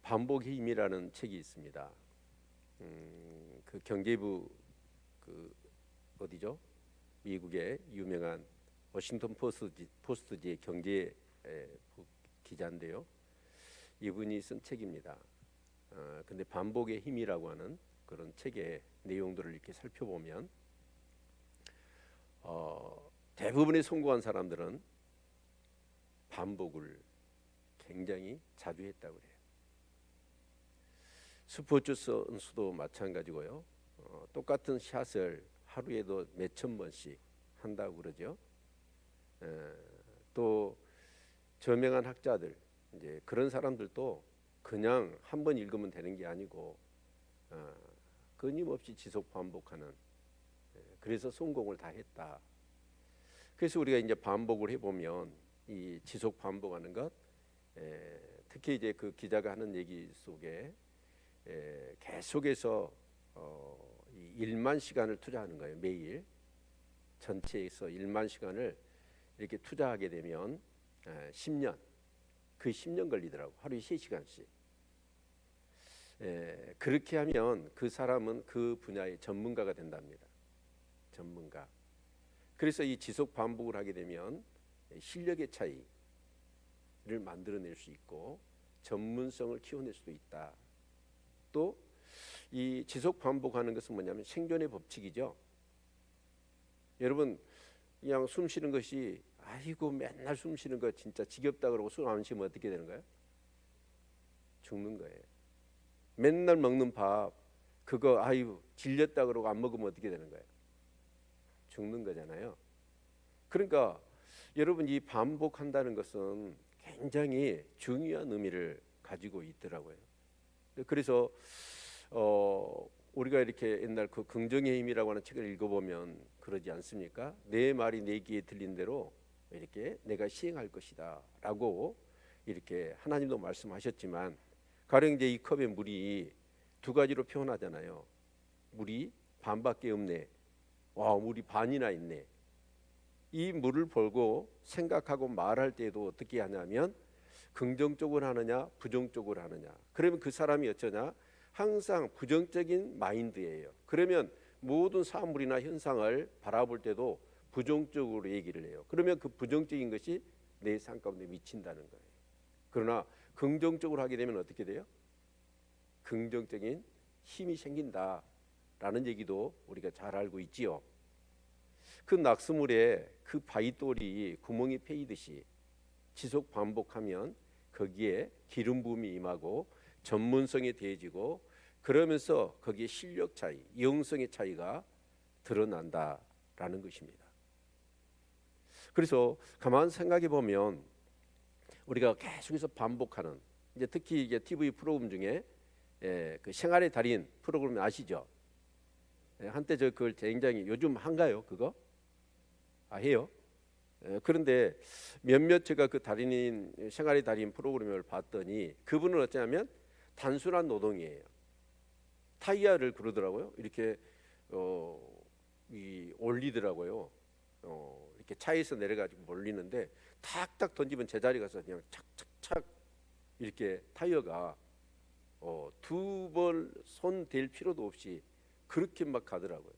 반복의 힘이라는 책이 있습니다. 그 경제부 어디죠? 미국의 유명한 워싱턴 포스트지의 경제 기자인데요. 이분이 쓴 책입니다. 근데 반복의 힘이라고 하는 그런 책의 내용들을 이렇게 살펴보면 대부분의 성공한 사람들은 반복을 굉장히 자주 했다고 그래요. 스포츠 선수도 마찬가지고요. 똑같은 샷을 하루에도 몇천 번씩 한다고 그러죠. 또 저명한 학자들, 이제 그런 사람들도 그냥 한 번 읽으면 되는 게 아니고 끊임없이 지속 반복하는, 그래서 성공을 다 했다. 그래서 우리가 이제 반복을 해보면 이 지속 반복하는 것, 특히 이제 그 기자가 하는 얘기 속에 계속해서 이 1만 시간을 투자하는 거예요. 매일 전체에서 1만 시간을 이렇게 투자하게 되면 10년, 그 10년 걸리더라고. 하루에 3시간씩. 그렇게 하면 그 사람은 그 분야의 전문가가 된답니다. 전문가. 그래서 이 지속 반복을 하게 되면 실력의 차이를 만들어낼 수 있고 전문성을 키워낼 수도 있다. 또 이 지속 반복하는 것은 뭐냐면 생존의 법칙이죠. 여러분, 그냥 숨 쉬는 것이 아이고 맨날 숨 쉬는 거 진짜 지겹다 그러고 숨 안 쉬면 어떻게 되는 거예요? 죽는 거예요. 맨날 먹는 밥 그거 아이고 질렸다 그러고 안 먹으면 어떻게 되는 거예요? 죽는 거잖아요. 그러니까 여러분, 이 반복한다는 것은 굉장히 중요한 의미를 가지고 있더라고요. 그래서 우리가 이렇게 옛날 그 긍정의 힘이라고 하는 책을 읽어보면 그러지 않습니까? 내 말이 내 귀에 들린 대로 이렇게 내가 시행할 것이다 라고 이렇게 하나님도 말씀하셨지만, 가령 이제 이 컵에 물이 두 가지로 표현하잖아요. 물이 반밖에 없네. 와, 물이 반이나 있네. 이 물을 보고 생각하고 말할 때도 어떻게 하냐면 긍정적으로 하느냐 부정적으로 하느냐. 그러면 그 사람이 어쩌냐? 항상 부정적인 마인드예요. 그러면 모든 사물이나 현상을 바라볼 때도 부정적으로 얘기를 해요. 그러면 그 부정적인 것이 내 삶 가운데 미친다는 거예요. 그러나 긍정적으로 하게 되면 어떻게 돼요? 긍정적인 힘이 생긴다라는 얘기도 우리가 잘 알고 있지요. 그 낙수물에 그 바위돌이 구멍이 패이듯이 지속 반복하면 거기에 기름 부음이 임하고 전문성이 더해지고, 그러면서 거기에 실력 차이, 영성의 차이가 드러난다라는 것입니다. 그래서 가만 생각해 보면 우리가 계속해서 반복하는, 이제 특히 이게 TV 프로그램 중에 그 생활의 달인 프로그램 아시죠? 한때 저 그걸 굉장히, 요즘 한가요 그거? 해요? 그런데 몇몇 제가 그 달인인 생활의 달인 프로그램을 봤더니 그분은 어쩌냐면 단순한 노동이에요. 타이어를 그러더라고요. 이렇게 올리더라고요. 이렇게 차에서 내려가지고 올리는데 탁탁 던지면 제자리 가서 그냥 착착착 이렇게 타이어가 두 번 손 댈 필요도 없이 그렇게 막 가더라고요.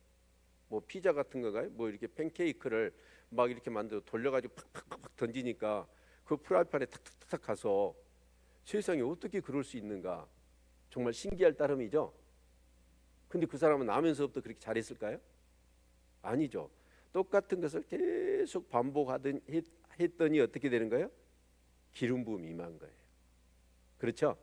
뭐 피자 같은 거가요? 뭐 이렇게 팬케이크를 막 이렇게 만들어 돌려가지고 팍팍팍 던지니까 그 프라이팬에 탁탁탁 가서, 세상에 어떻게 그럴 수 있는가? 정말 신기할 따름이죠. 근데 그 사람은 나면서부터 그렇게 잘했을까요? 아니죠. 똑같은 것을 계속 했더니 어떻게 되는 거예요? 기름 부음이 임한 거예요. 그렇죠?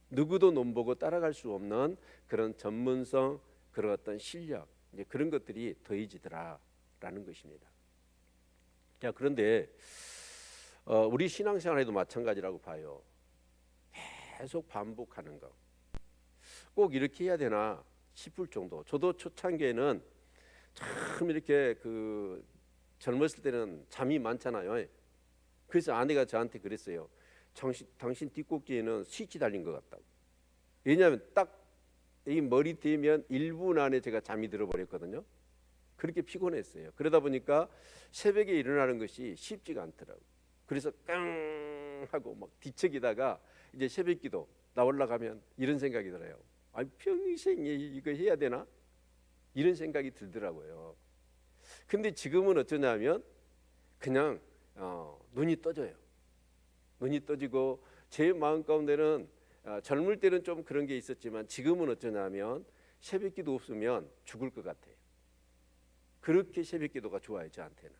누구도 nom보고 따라갈 수 없는 그런 전문성, 그런 어떤 실력, 이제 그런 것들이 더해지더라라는 것입니다. 자, 그런데 우리 신앙생활에도 마찬가지라고 봐요. 계속 반복하는 거. 꼭 이렇게 해야 되나 싶을 정도. 저도 초창기에는 참 이렇게 그 젊었을 때는 잠이 많잖아요. 그래서 아내가 저한테 그랬어요. 당신 뒷꼭지에는 스위치 달린 것 같다고. 왜냐하면 딱 이 머리 대면 1분 안에 제가 잠이 들어버렸거든요. 그렇게 피곤했어요. 그러다 보니까 새벽에 일어나는 것이 쉽지가 않더라고요. 그래서 깡 하고 막 뒤척이다가 이제 새벽기도 나 올라가면 이런 생각이 들어요. 아, 평생 이거 해야 되나? 이런 생각이 들더라고요. 근데 지금은 어쩌냐면 그냥 눈이 떠져요. 눈이 떠지고 제 마음 가운데는 젊을 때는 좀 그런 게 있었지만 지금은 어쩌냐면 새벽기도 없으면 죽을 것 같아요. 그렇게 새벽기도가 좋아요, 저한테는.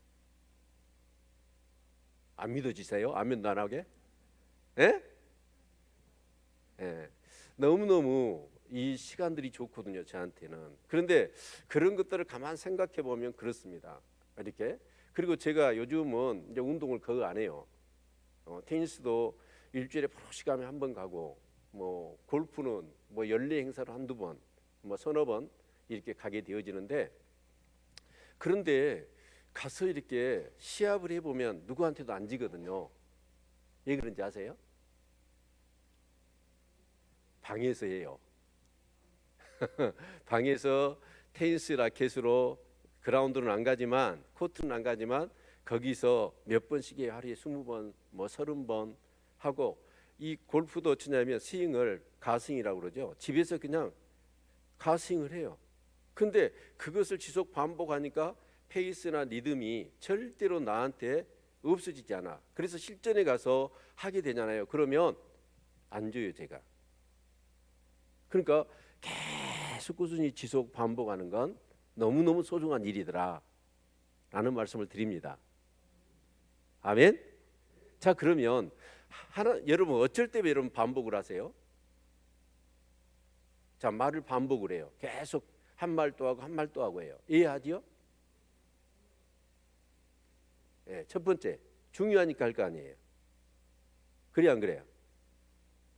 안 믿어지세요? 아멘 안 하게? 예? 예. 너무너무 이 시간들이 좋거든요, 저한테는. 그런데 그런 것들을 가만 생각해 보면 그렇습니다. 이렇게. 그리고 제가 요즘은 이제 운동을 거의 안 해요. 테니스도 일주일에 프로시간에 한 번 가고, 뭐 골프는 뭐 연례 행사로 한두 번, 뭐 서너 번 이렇게 가게 되어지는데, 그런데 가서 이렇게 시합을 해보면 누구한테도 안 지거든요. 왜 그런지 아세요? 방에서 해요. 방에서 테니스 라켓으로 그라운드는 안 가지만, 코트는 안 가지만 거기서 몇 번씩 해요. 하루에 20번, 뭐 30번 하고, 이 골프도 어쩌냐면 스윙을 가스윙이라고 그러죠. 집에서 그냥 가스윙을 해요. 근데 그것을 지속 반복하니까 페이스나 리듬이 절대로 나한테 없어지지 않아. 그래서 실전에 가서 하게 되잖아요. 그러면 안 줘요, 제가. 그러니까 계속 꾸준히 지속 반복하는 건 너무너무 소중한 일이더라 라는 말씀을 드립니다. 아멘. 자, 그러면 여러분 어쩔 때 여러분 반복을 하세요? 자, 말을 반복을 해요. 계속 한 말 또 하고 한 말 또 하고 해요. 이해하지요? 예, 첫 번째 중요하니까 할 거 아니에요. 그래 안 그래요?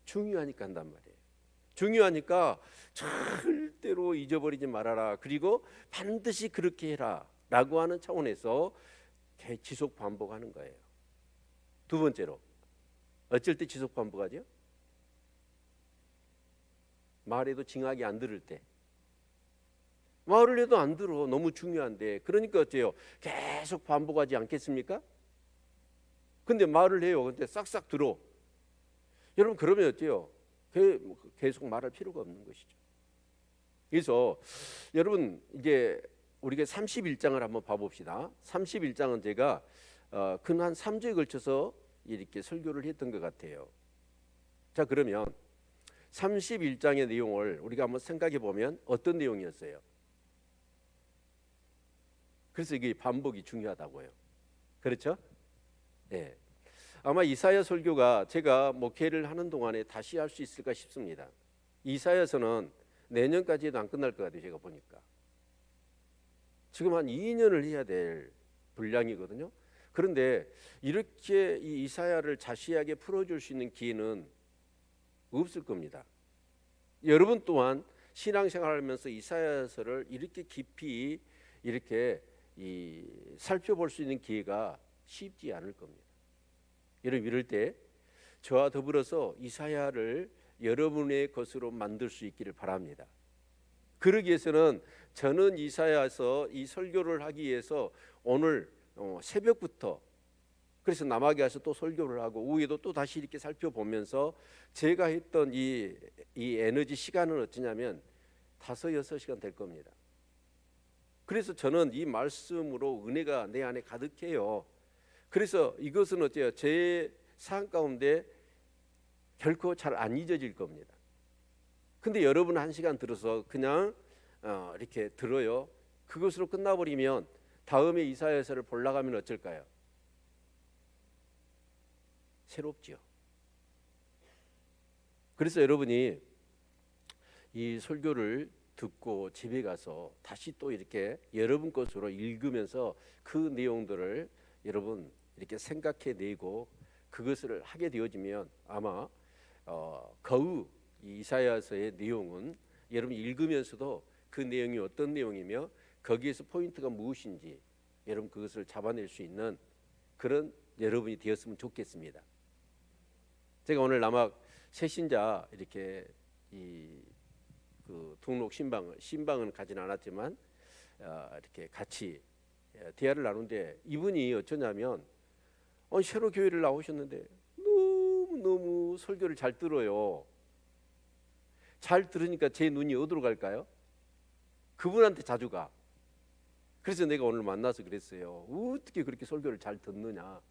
중요하니까 한단 말이에요. 중요하니까 절대로 잊어버리지 말아라. 그리고 반드시 그렇게 해라 라고 하는 차원에서 지속 반복하는 거예요. 두 번째로 어쩔 때 지속 반복하죠? 말해도 징하게 안 들을 때. 말을 해도 안 들어. 너무 중요한데. 그러니까 어때요? 계속 반복하지 않겠습니까? 근데 말을 해요. 근데 싹싹 들어. 여러분 그러면 어때요? 계속 말할 필요가 없는 것이죠. 그래서 여러분 이제 우리가 31장을 한번 봐봅시다. 31장은 제가 근 한 3주에 걸쳐서 이렇게 설교를 했던 것 같아요. 자, 그러면 31장의 내용을 우리가 한번 생각해 보면 어떤 내용이었어요? 그래서 이게 반복이 중요하다고요. 그렇죠? 네. 아마 이사야 설교가 제가 목회를 하는 동안에 다시 할 수 있을까 싶습니다. 이사야서는 내년까지 해도 안 끝날 것 같아요. 제가 보니까 지금 한 2년을 해야 될 분량이거든요. 그런데 이렇게 이 이사야를 자세하게 풀어줄 수 있는 기회는 없을 겁니다. 여러분 또한 신앙생활하면서 이사야서를 이렇게 깊이 이렇게 살펴볼 수 있는 기회가 쉽지 않을 겁니다. 여러분 이럴 때 저와 더불어서 이사야를 여러분의 것으로 만들 수 있기를 바랍니다. 그러기 위해서는 저는 이사야서 이 설교를 하기 위해서 오늘 새벽부터 그래서 남아게 가서 또 설교를 하고 오후에도 또 다시 이렇게 살펴보면서 제가 했던 이 에너지 시간은 어쩌냐면 5-6시간 될 겁니다. 그래서 저는 이 말씀으로 은혜가 내 안에 가득해요. 그래서 이것은 어때요? 제 삶 가운데 결코 잘 안 잊어질 겁니다. 근데 여러분 1시간 들어서 그냥 이렇게 들어요. 그것으로 끝나버리면 다음에 이사야서를 보려고 하면 어쩔까요? 새롭지요. 그래서 여러분이 이 설교를 듣고 집에 가서 다시 또 이렇게 여러분 것으로 읽으면서 그 내용들을 여러분 이렇게 생각해내고 그것을 하게 되어지면 아마 거의 이사야서의 내용은 여러분이 읽으면서도 그 내용이 어떤 내용이며 거기에서 포인트가 무엇인지 여러분 그것을 잡아낼 수 있는 그런 여러분이 되었으면 좋겠습니다. 제가 오늘 남학 새신자 이렇게 그 등록 신방은 가진 않았지만 이렇게 같이 대화를 나누는데 이분이 어쩌냐면 새로 교회를 나오셨는데 너무너무 설교를 잘 들어요. 잘 들으니까 제 눈이 어디로 갈까요? 그분한테 자주 가. 그래서 내가 오늘 만나서 그랬어요. 어떻게 그렇게 설교를 잘 듣느냐.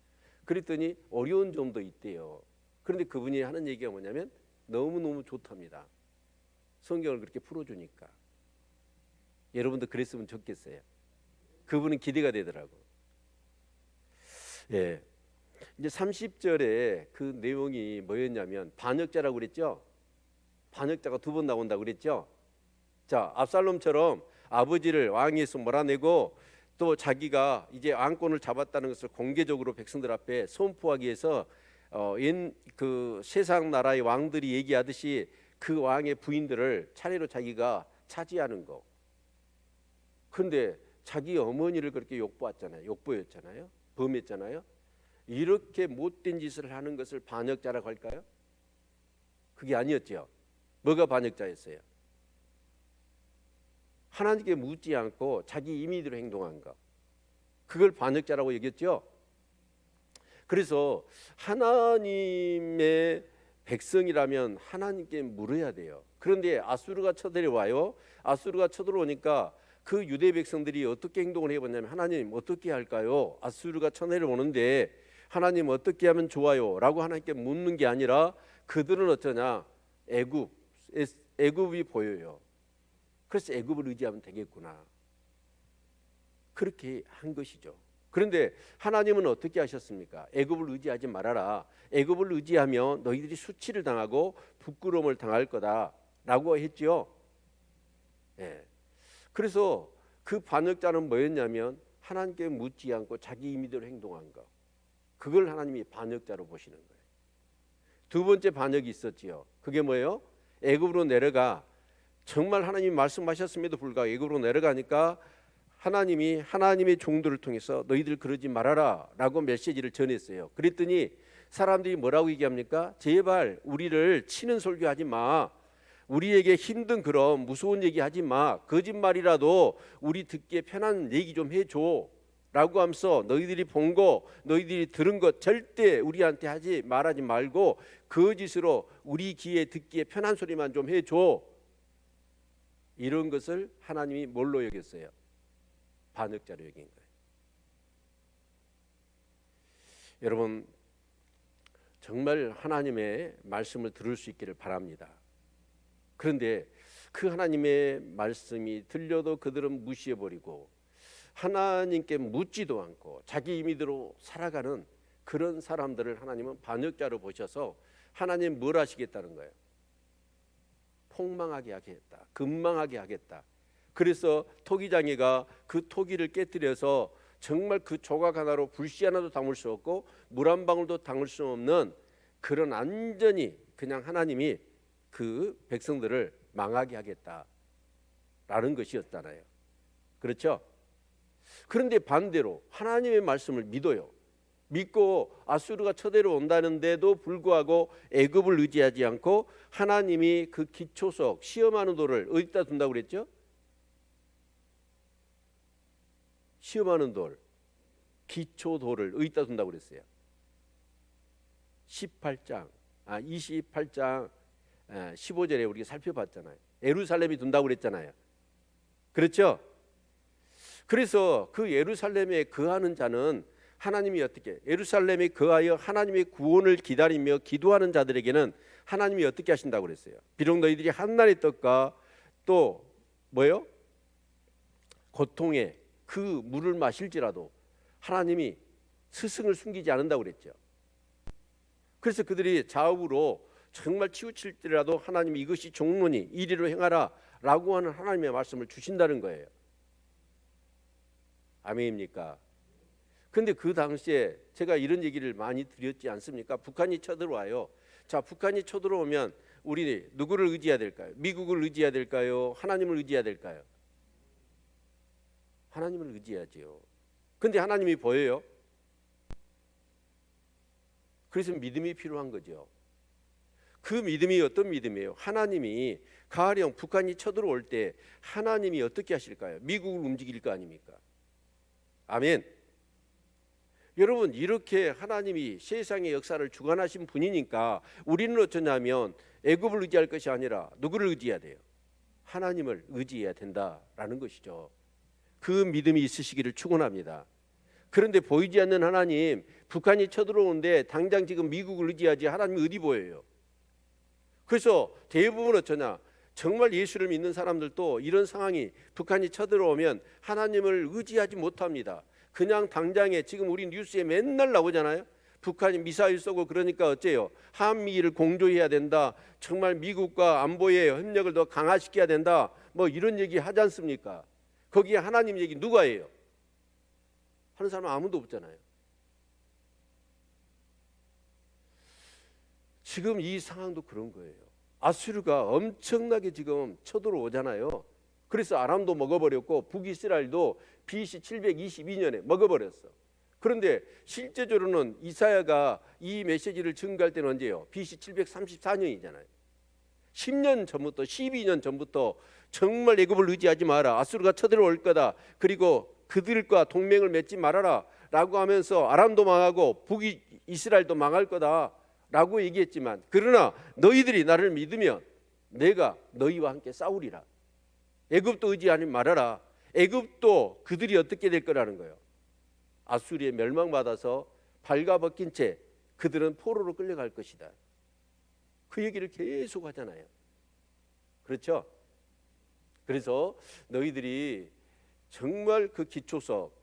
그랬더니 어려운 점도 있대요. 그런데 그분이 하는 얘기가 뭐냐면 너무너무 좋답니다. 성경을 그렇게 풀어주니까. 여러분도 그랬으면 좋겠어요. 그분은 기대가 되더라고. 예. 이제 30절에 그 내용이 뭐였냐면 반역자라고 그랬죠. 반역자가 2번 나온다고 그랬죠. 자, 압살롬처럼 아버지를 왕위에서 몰아내고 또 자기가 이제 왕권을 잡았다는 것을 공개적으로 백성들 앞에 선포하기 위해서 그 세상 나라의 왕들이 얘기하듯이 그 왕의 부인들을 차례로 자기가 차지하는 거. 그런데 자기 어머니를 그렇게 욕보였잖아요. 범했잖아요. 이렇게 못된 짓을 하는 것을 반역자라고 할까요? 그게 아니었죠. 뭐가 반역자였어요? 하나님께 묻지 않고 자기 임의대로 행동한 것. 그걸 반역자라고 얘기했죠. 그래서 하나님의 백성이라면 하나님께 물어야 돼요. 그런데 아수르가 쳐들어와요. 아수르가 쳐들어오니까 그 유대 백성들이 어떻게 행동을 해봤냐면 하나님 어떻게 할까요? 아수르가 쳐내려오는데 하나님 어떻게 하면 좋아요? 라고 하나님께 묻는 게 아니라 그들은 어쩌냐? 애굽이 보여요. 그래서 애굽을 의지하면 되겠구나. 그렇게 한 것이죠. 그런데 하나님은 어떻게 하셨습니까? 애굽을 의지하지 말아라. 애굽을 의지하면 너희들이 수치를 당하고 부끄러움을 당할 거다라고 했죠. 예. 그래서 그 반역자는 뭐였냐면 하나님께 묻지 않고 자기 임의대로 행동한 것. 그걸 하나님이 반역자로 보시는 거예요. 2번째 반역이 있었지요. 그게 뭐예요? 애굽으로 내려가. 정말 하나님이 말씀하셨음에도 불구하고 애굽으로 내려가니까 하나님이 하나님의 종들을 통해서 너희들 그러지 말아라 라고 메시지를 전했어요. 그랬더니 사람들이 뭐라고 얘기합니까? 제발 우리를 치는 설교하지 마. 우리에게 힘든 그런 무서운 얘기 하지 마. 거짓말이라도 우리 듣기에 편한 얘기 좀 해줘 라고 하면서 너희들이 본 거 너희들이 들은 것 절대 우리한테 말하지 말고 거짓으로 우리 귀에 듣기에 편한 소리만 좀 해줘. 이런 것을 하나님이 뭘로 여겼어요? 반역자로 여긴 거예요. 여러분 정말 하나님의 말씀을 들을 수 있기를 바랍니다. 그런데 그 하나님의 말씀이 들려도 그들은 무시해버리고 하나님께 묻지도 않고 자기 임의대로 살아가는 그런 사람들을 하나님은 반역자로 보셔서 하나님 뭘 하시겠다는 거예요? 폭망하게 하겠다. 금망하게 하겠다. 그래서 토기장이가 그 토기를 깨뜨려서 정말 그 조각 하나로 불씨 하나도 담을 수 없고 물 한 방울도 담을 수 없는 그런 완전히 그냥 하나님이 그 백성들을 망하게 하겠다라는 것이었잖아요. 그렇죠? 그런데 반대로 하나님의 말씀을 믿어요. 믿고 아수르가 쳐들어온다는데도 불구하고 애굽을 의지하지 않고 하나님이 그 기초석 시험하는 돌을 어디다 둔다고 그랬죠? 시험하는 돌, 기초돌을 어디다 둔다고 그랬어요? 28장 15절에 우리가 살펴봤잖아요. 예루살렘이 둔다고 그랬잖아요. 그렇죠? 그래서 그 예루살렘에 거하는 자는 하나님이 어떻게 예루살렘에 거하여 하나님의 구원을 기다리며 기도하는 자들에게는 하나님이 어떻게 하신다고 그랬어요? 비록 너희들이 한날의 떡과 또 뭐요? 고통의 그 물을 마실지라도 하나님이 스승을 숨기지 않는다고 그랬죠. 그래서 그들이 좌우로 정말 치우칠지라도 하나님이 이것이 종론이 이리로 행하라 라고 하는 하나님의 말씀을 주신다는 거예요. 아멘입니까? 근데 그 당시에 제가 이런 얘기를 많이 드렸지 않습니까? 북한이 쳐들어와요. 자, 북한이 쳐들어오면 우리 누구를 의지해야 될까요? 미국을 의지해야 될까요? 하나님을 의지해야 될까요? 하나님을 의지해야지요. 근데 하나님이 보여요? 그래서 믿음이 필요한 거죠. 그 믿음이 어떤 믿음이에요? 하나님이 가령 북한이 쳐들어올 때 하나님이 어떻게 하실까요? 미국을 움직일 거 아닙니까? 아멘. 여러분, 이렇게 하나님이 세상의 역사를 주관하신 분이니까 우리는 어쩌냐면 애굽을 의지할 것이 아니라 누구를 의지해야 돼요? 하나님을 의지해야 된다라는 것이죠. 그 믿음이 있으시기를 축원합니다. 그런데 보이지 않는 하나님, 북한이 쳐들어오는데 당장 지금 미국을 의지하지 하나님이 어디 보여요? 그래서 대부분 어쩌냐, 정말 예수를 믿는 사람들도 이런 상황이 북한이 쳐들어오면 하나님을 의지하지 못합니다. 그냥 당장에 지금 우리 뉴스에 맨날 나오잖아요. 북한이 미사일 쏘고 그러니까 어째요? 한미를 공조해야 된다. 정말 미국과 안보의 협력을 더 강화시켜야 된다. 뭐 이런 얘기 하지 않습니까? 거기에 하나님 얘기 누가 해요? 하는 사람은 아무도 없잖아요. 지금 이 상황도 그런 거예요. 아수르가 엄청나게 지금 쳐들어오잖아요. 그래서 아람도 먹어버렸고 북이스라엘도 BC 722년에 먹어버렸어. 그런데 실제적으로는 이사야가 이 메시지를 증거할 때는 언제요? BC 734년이잖아요. 10년 전부터, 12년 전부터 정말 애굽을 의지하지 마라. 아수르가 쳐들어올 거다. 그리고 그들과 동맹을 맺지 말아라 라고 하면서 아람도 망하고 북이스라엘도 망할 거다 라고 얘기했지만, 그러나 너희들이 나를 믿으면 내가 너희와 함께 싸우리라. 애굽도 의지하지 말아라. 애굽도 그들이 어떻게 될 거라는 거예요. 아수리에 멸망받아서 발가벗긴 채 그들은 포로로 끌려갈 것이다. 그 얘기를 계속 하잖아요. 그렇죠? 그래서 너희들이 정말 그 기초석,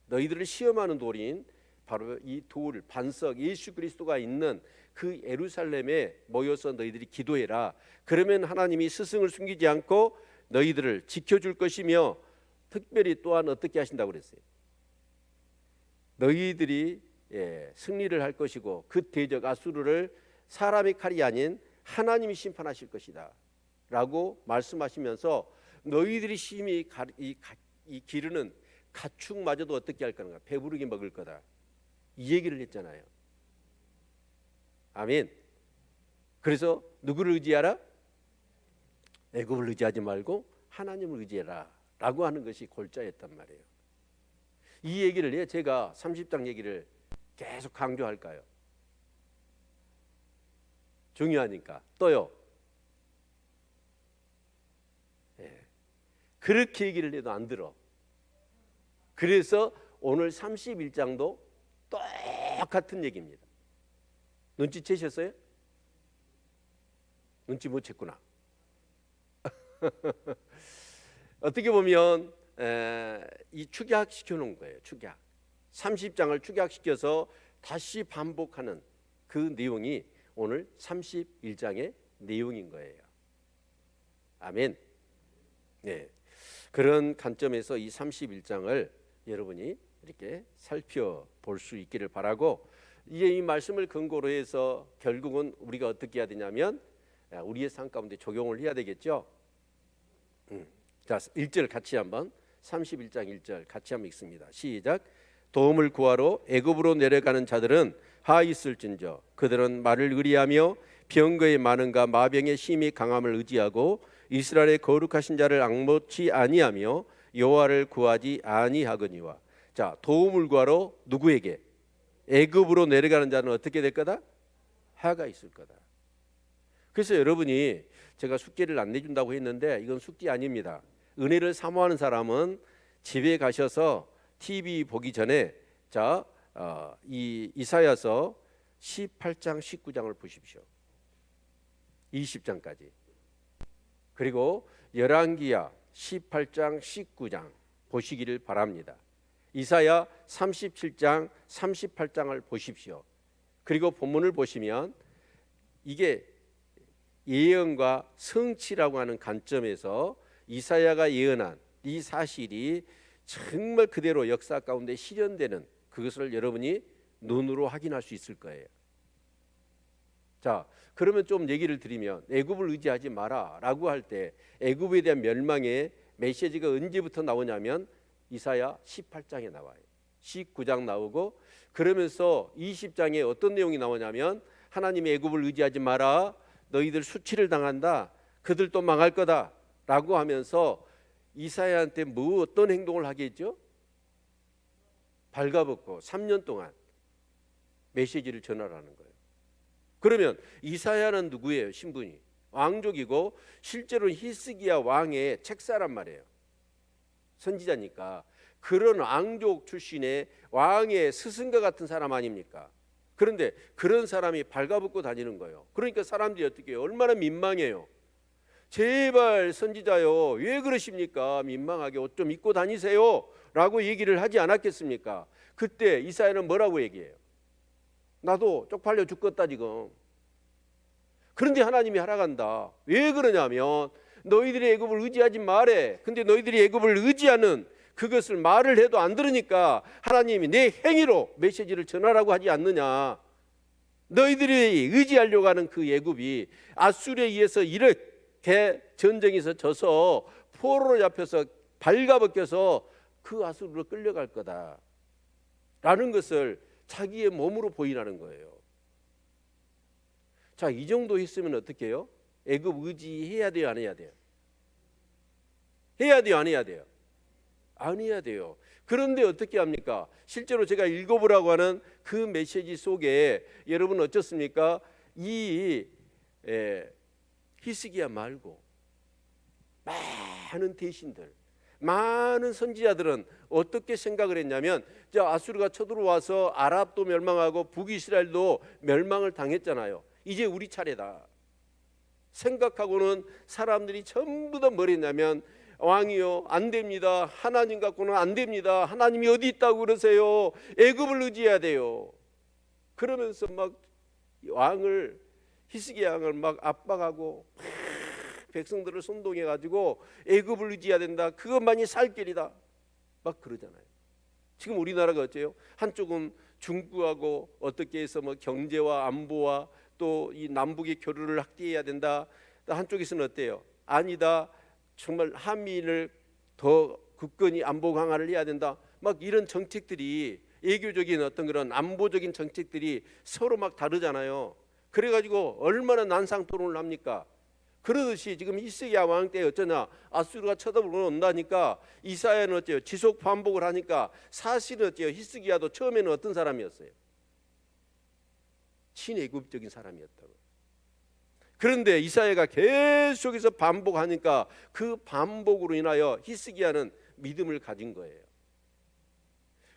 너희들을 시험하는 돌인 바로 이 돌, 반석, 예수 그리스도가 있는 그 예루살렘에 모여서 너희들이 기도해라. 그러면 하나님이 스승을 숨기지 않고 너희들을 지켜줄 것이며, 특별히 또한 어떻게 하신다고 그랬어요? 너희들이 승리를 할 것이고 그 대적 아수르를 사람의 칼이 아닌 하나님이 심판하실 것이다 라고 말씀하시면서, 너희들이 심히 이 기르는 가축마저도 어떻게 할 거는가? 배부르게 먹을 거다, 이 얘기를 했잖아요. 아멘. 그래서 누구를 의지하라? 애굽을 의지하지 말고 하나님을 의지해라 라고 하는 것이 골자였단 말이에요. 이 얘기를 제가 30장 얘기를 계속 강조할까요? 중요하니까. 또요, 그렇게 얘기를 해도 안 들어. 그래서 오늘 31장도 똑같은 얘기입니다. 눈치채셨어요? 눈치 못 챘구나. 어떻게 보면 이 축약시켜 놓은 거예요. 축약. 30장을 축약시켜서 다시 반복하는 그 내용이 오늘 31장의 내용인 거예요. 아멘. 네. 그런 관점에서 이 31장을 여러분이 이렇게 살펴볼 수 있기를 바라고, 이제 이 말씀을 근거로 해서 결국은 우리가 어떻게 해야 되냐면 우리의 삶 가운데 적용을 해야 되겠죠. 자, 1절 같이 한번, 31장 1절 같이 한번 읽습니다. 시작. 도움을 구하러 애굽으로 내려가는 자들은 하 있을진저 그들은 말을 의리하며 병거의 많음과 마병의 심히 강함을 의지하고 이스라엘의 거룩하신 자를 앙모치 아니하며 여호와를 구하지 아니하거니와. 자, 도움을 구하러 누구에게? 애굽으로 내려가는 자는 어떻게 될 거다? 하가 있을 거다. 그래서 여러분이, 제가 숙제를 안 내준다고 했는데 이건 숙제 아닙니다. 은혜를 사모하는 사람은 집에 가셔서 TV 보기 전에 이 이사야서 18장 19장을 보십시오. 20장까지. 그리고 열왕기야 18장 19장 보시기를 바랍니다. 이사야 37장 38장을 보십시오. 그리고 본문을 보시면 이게 예언과 성취라고 하는 관점에서 이사야가 예언한 이 사실이 정말 그대로 역사 가운데 실현되는 그것을 여러분이 눈으로 확인할 수 있을 거예요. 자, 그러면 좀 얘기를 드리면, 애굽을 의지하지 마라 라고 할 때 애굽에 대한 멸망의 메시지가 언제부터 나오냐면 이사야 18장에 나와요. 19장 나오고, 그러면서 20장에 어떤 내용이 나오냐면 하나님의 애굽을 의지하지 마라, 너희들 수치를 당한다, 그들도 망할 거다 라고 하면서 이사야한테 뭐 어떤 행동을 하게 했죠? 발가벗고 3년 동안 메시지를 전하라는 거예요. 그러면 이사야는 누구예요? 신분이 왕족이고 실제로는 히스기야 왕의 책사란 말이에요. 선지자니까 그런 왕족 출신의 왕의 스승과 같은 사람 아닙니까? 그런데 그런 사람이 발가벗고 다니는 거예요. 그러니까 사람들이 어떻게 해요? 얼마나 민망해요. 제발 선지자요, 왜 그러십니까? 민망하게 옷 좀 입고 다니세요 라고 얘기를 하지 않았겠습니까? 그때 이사야는 뭐라고 얘기해요? 나도 쪽팔려 죽겠다 지금. 그런데 하나님이 하락한다. 왜 그러냐면 너희들이 애굽을 의지하지 말래. 근데 너희들이 애굽을 의지하는 그것을 말을 해도 안 들으니까 하나님이 내 행위로 메시지를 전하라고 하지 않느냐. 너희들이 의지하려고 하는 그 애굽이 아수르에 의해서 이렇게 전쟁에서 져서 포로로 잡혀서 발가벗겨서 그 아수르로 끌려갈 거다 라는 것을 자기의 몸으로 보이라는 거예요. 자, 이 정도 했으면 어떻게 해요? 애굽 의지해야 돼요, 안 해야 돼요? 해야 돼요, 안 해야 돼요? 안 해야 돼요. 그런데 어떻게 합니까? 실제로 제가 읽어보라고 하는 그 메시지 속에 여러분 어쩌습니까? 이 히스기야 말고 많은 대신들, 많은 선지자들은 어떻게 생각을 했냐면, 아수르가 쳐들어와서 아랍도 멸망하고 북이스라엘도 멸망을 당했잖아요. 이제 우리 차례다 생각하고는 사람들이 전부 다 뭘 했냐면, 왕이요, 안 됩니다. 하나님 갖고는 안 됩니다. 하나님이 어디 있다고 그러세요? 애굽을 의지해야 돼요. 그러면서 막 왕을, 히스기야 왕을 막 압박하고 백성들을 선동해 가지고 애굽을 의지해야 된다. 그것만이 살 길이다. 막 그러잖아요. 지금 우리나라가 어째요? 한쪽은 중국하고 어떻게 해서 뭐 경제와 안보와 또 이 남북의 교류를 확대해야 된다. 또 한쪽에서는 어때요? 아니다. 정말 한미를 더 굳건히 안보 강화를 해야 된다. 막 이런 정책들이, 외교적인 어떤 그런 안보적인 정책들이 서로 막 다르잖아요. 그래가지고 얼마나 난상 토론을 합니까? 그러듯이 지금 히스기야 왕 때 어쩌냐, 아수르가 쳐들어온다니까 이사야는 어째요? 지속 반복을 하니까 사실은 어째요? 히스기야도 처음에는 어떤 사람이었어요? 친애굽적인 사람이었다고. 그런데 이사야가 계속해서 반복하니까 그 반복으로 인하여 히스기야는 믿음을 가진 거예요.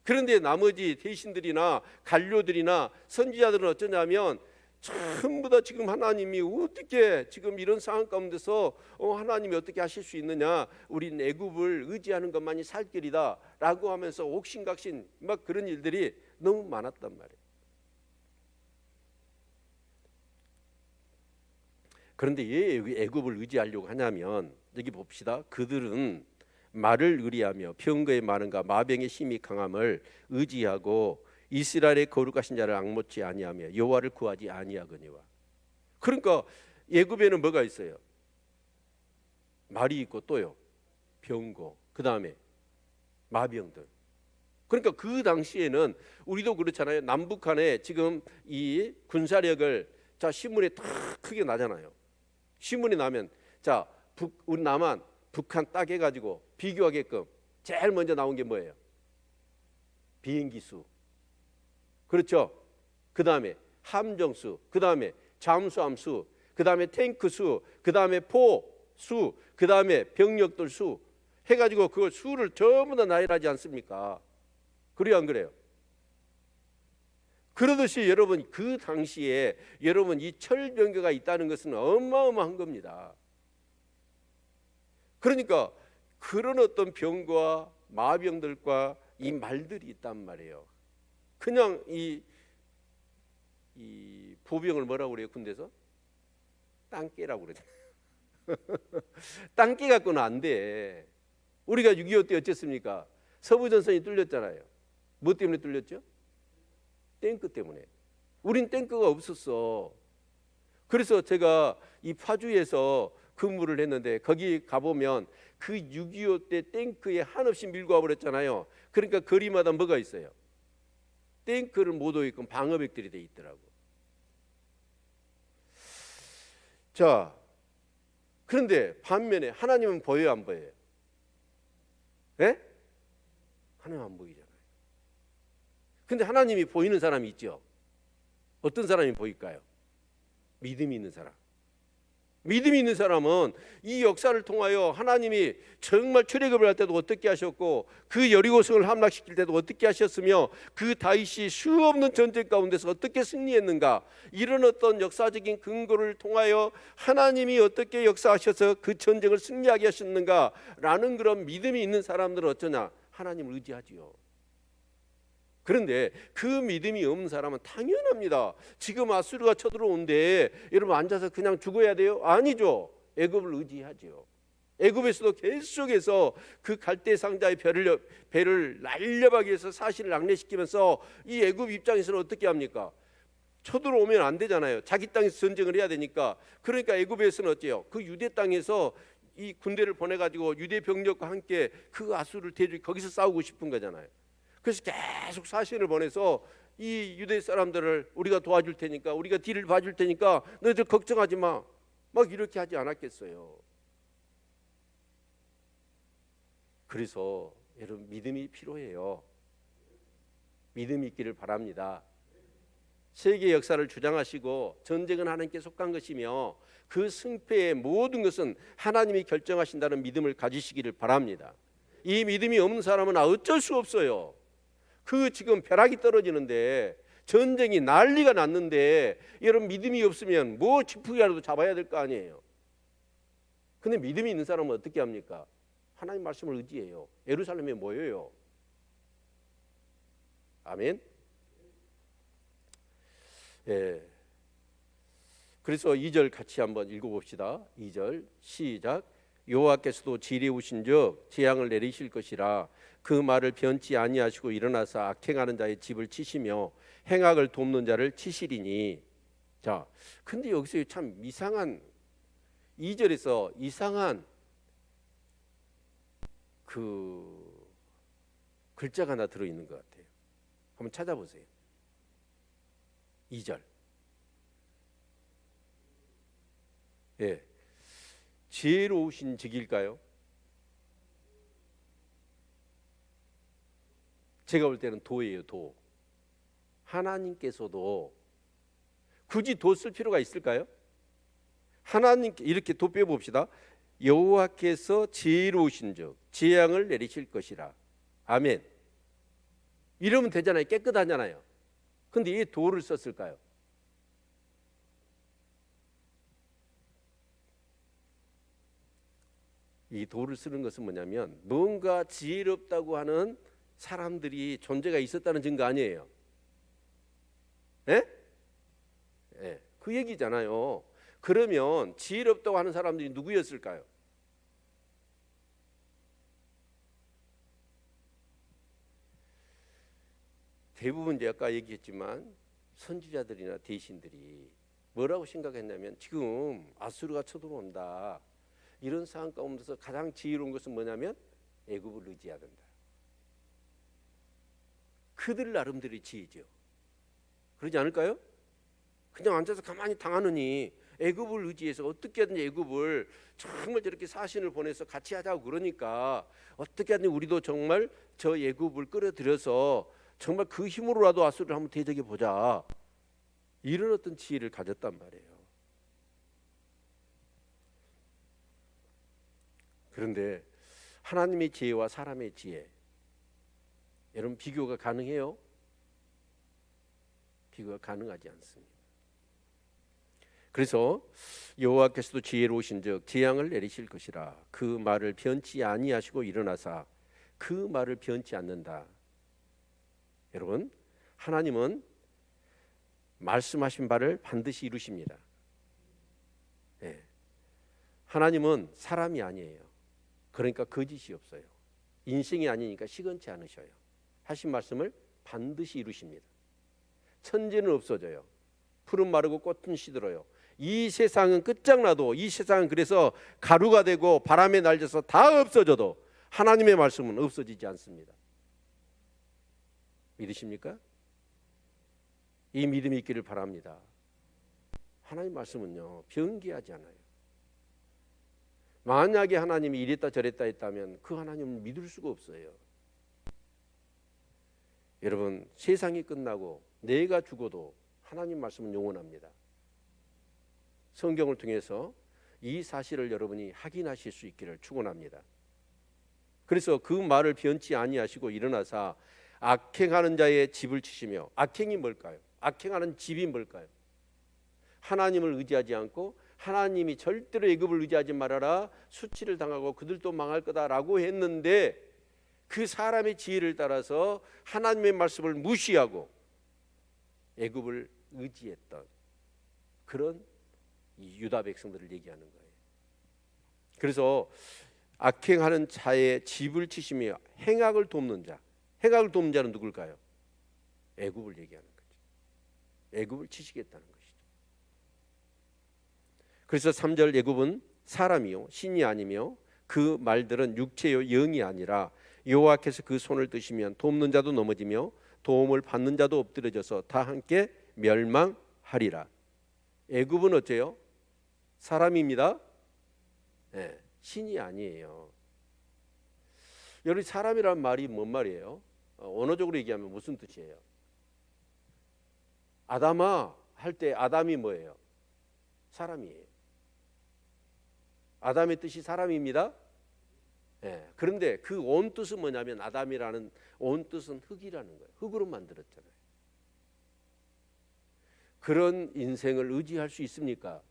그런데 나머지 대신들이나 관료들이나 선지자들은 어쩌냐면 전부 다 지금 하나님이 어떻게 지금 이런 상황 가운데서 하나님이 어떻게 하실 수 있느냐, 우린 애굽을 의지하는 것만이 살 길이다 라고 하면서 옥신각신 막 그런 일들이 너무 많았단 말이에요. 그런데 왜 애굽을 의지하려고 하냐면, 여기 봅시다. 그들은 말을 의리하며 병거의 많음과 마병의 힘이 강함을 의지하고 이스라엘의 거룩하신 자를 앙모치 아니하며 여호와를 구하지 아니하거니와. 그러니까 애굽에는 뭐가 있어요? 말이 있고 또요 병거, 그 다음에 마병들. 그러니까 그 당시에는 우리도 그렇잖아요. 남북한에 지금 이 군사력을 신문에 딱 크게 나잖아요. 신문이 나면 우리 남한 북한 딱 해가지고 비교하게끔 제일 먼저 나온 게 뭐예요? 비행기 수, 그렇죠? 그 다음에 함정 수, 그 다음에 잠수함 수, 그 다음에 탱크 수, 그 다음에 포 수, 그 다음에 병력들 수 해가지고 그걸 수를 전부 다 나열하지 않습니까? 그래요, 안 그래요? 그러듯이 여러분 그 당시에 여러분 이 철병거가 있다는 것은 어마어마한 겁니다. 그러니까 그런 어떤 병과 마병들과 이 말들이 있단 말이에요. 그냥 이 보병을 뭐라고 그래요? 군대에서 땅깨라고 그러잖아요. 땅깨 갖고는 안 돼. 우리가 6.25 때 어쨌습니까? 서부전선이 뚫렸잖아요. 뭐 때문에 뚫렸죠? 탱크 때문에. 우린 탱크가 없었어. 그래서 제가 이 파주에서 근무를 했는데 거기 가보면 그 6.25 때 탱크에 한없이 밀고 와버렸잖아요. 그러니까 거리마다 뭐가 있어요? 탱크를 모두 있고 방어벽들이 돼 있더라고. 자, 그런데 반면에 하나님은 보여요, 안 보여요? 예? 하나님 안 보이잖아요. 근데 하나님이 보이는 사람이 있죠. 어떤 사람이 보일까요? 믿음이 있는 사람. 믿음이 있는 사람은 이 역사를 통하여 하나님이 정말 출애굽을 할 때도 어떻게 하셨고 그 여리고성을 함락시킬 때도 어떻게 하셨으며 그 다윗이 수없는 전쟁 가운데서 어떻게 승리했는가, 이런 어떤 역사적인 근거를 통하여 하나님이 어떻게 역사하셔서 그 전쟁을 승리하게 하셨는가 라는 그런 믿음이 있는 사람들은 어쩌냐? 하나님을 의지하지요. 그런데 그 믿음이 없는 사람은 당연합니다. 지금 아수르가 쳐들어오는데 여러분 앉아서 그냥 죽어야 돼요? 아니죠. 애굽을 의지하죠. 애굽에서도 계속해서 그 갈대 상자의 배를 날려박기 위해서 사실을 낙례시키면서 이 애굽 입장에서는 어떻게 합니까? 쳐들어오면 안 되잖아요. 자기 땅에서 전쟁을 해야 되니까. 그러니까 애굽에서는 어째요? 그 유대 땅에서 이 군대를 보내가지고 유대 병력과 함께 그 아수르를 대주 거기서 싸우고 싶은 거잖아요. 그래서 계속 사신을 보내서 이 유대 사람들을 우리가 도와줄 테니까, 우리가 뒤를 봐줄 테니까 너희들 걱정하지 마, 막 이렇게 하지 않았겠어요. 그래서 여러분 믿음이 필요해요. 믿음이 있기를 바랍니다. 세계 역사를 주장하시고 전쟁은 하나님께 속한 것이며 그 승패의 모든 것은 하나님이 결정하신다는 믿음을 가지시기를 바랍니다. 이 믿음이 없는 사람은 어쩔 수 없어요. 그 지금 벼락이 떨어지는데, 전쟁이 난리가 났는데 여러분 믿음이 없으면 뭐 지푸기라도 잡아야 될 거 아니에요. 근데 믿음이 있는 사람은 어떻게 합니까? 하나님 말씀을 의지해요. 예루살렘에 모여요. 아멘. 예. 그래서 2절 같이 한번 읽어봅시다. 2절 시작. 여호와께서도 지레우신즉 재앙을 내리실 것이라 그 말을 변치 아니하시고 일어나서 악행하는 자의 집을 치시며 행악을 돕는 자를 치시리니. 자, 근데 여기서 참 이상한 2절에서 이상한 그 글자가 하나 들어있는 것 같아요. 한번 찾아보세요. 2절. 예, 지혜로우신 즉일까요? 제가 볼 때는 도예요. 도. 하나님께서도 굳이 도 쓸 필요가 있을까요? 하나님께 이렇게 도 빼봅시다. 여호와께서 지혜로우신즉 재앙을 내리실 것이라. 아멘. 이러면 되잖아요. 깨끗하잖아요. 근데 이 도를 썼을까요? 이 도를 쓰는 것은 뭐냐면 뭔가 지혜롭다고 하는 사람들이 존재가 있었다는 증거 아니에요. 예? 예, 그 얘기잖아요. 그러면 지혜롭다고 하는 사람들이 누구였을까요? 대부분 이제 아까 얘기했지만 선지자들이나 대신들이 뭐라고 생각했냐면 지금 아수르가 쳐들어온다. 이런 상황 가운데서 가장 지혜로운 것은 뭐냐면 애굽을 의지해야 된다. 그들 나름대로의 지혜죠. 그러지 않을까요? 그냥 앉아서 가만히 당하느니 애굽을 의지해서 어떻게 하든지 애굽을 정말 저렇게 사신을 보내서 같이 하자고 그러니까 어떻게 하든지 우리도 정말 저 애굽을 끌어들여서 정말 그 힘으로라도 아수르를 한번 대적해 보자. 이런 어떤 지혜를 가졌단 말이에요. 그런데 하나님의 지혜와 사람의 지혜, 여러분 비교가 가능해요? 비교가 가능하지 않습니다. 그래서 여호와께서도 지혜로우신즉 재앙을 내리실 것이라 그 말을 변치 아니하시고 일어나사 그 말을 변치 않는다. 여러분 하나님은 말씀하신 바를 반드시 이루십니다. 네. 하나님은 사람이 아니에요. 그러니까 거짓이 없어요. 인생이 아니니까 시건치 않으셔요. 하신 말씀을 반드시 이루십니다. 천지는 없어져요. 풀은 마르고 꽃은 시들어요. 이 세상은 끝장나도, 이 세상은 그래서 가루가 되고 바람에 날려서 다 없어져도 하나님의 말씀은 없어지지 않습니다. 믿으십니까? 이 믿음이 있기를 바랍니다. 하나님 말씀은요 변기하지 않아요. 만약에 하나님이 이랬다 저랬다 했다면 그 하나님을 믿을 수가 없어요. 여러분, 세상이 끝나고 내가 죽어도 하나님 말씀은 영원합니다. 성경을 통해서 이 사실을 여러분이 확인하실 수 있기를 축원합니다. 그래서 그 말을 변치 아니하시고 일어나사 악행하는 자의 집을 치시며, 악행이 뭘까요? 악행하는 집이 뭘까요? 하나님을 의지하지 않고 하나님이 절대로 애굽을 의지하지 말아라, 수치를 당하고 그들도 망할 거다라고 했는데 그 사람의 지혜를 따라서 하나님의 말씀을 무시하고 애굽을 의지했던 그런 유다 백성들을 얘기하는 거예요. 그래서 악행하는 자의 집을 치시며 행악을 돕는 자, 행악을 돕는 자는 누굴까요? 애굽을 얘기하는 거죠. 애굽을 치시겠다는 것이죠. 그래서 3절, 애굽은 사람이요 신이 아니며 그 말들은 육체요 영이 아니라 여호와께서 그 손을 드시면 돕는 자도 넘어지며 도움을 받는 자도 엎드려져서 다 함께 멸망하리라. 애굽은 어째요? 사람입니다. 네, 신이 아니에요. 여러분, 사람이란 말이 뭔 말이에요? 언어적으로 얘기하면 무슨 뜻이에요? 아담아 할 때 아담이 뭐예요? 사람이에요. 아담의 뜻이 사람입니다. 네, 그런데 그 온 뜻은 뭐냐면 아담이라는 온 뜻은 흙이라는 거예요. 흙으로 만들었잖아요. 그런 인생을 의지할 수 있습니까?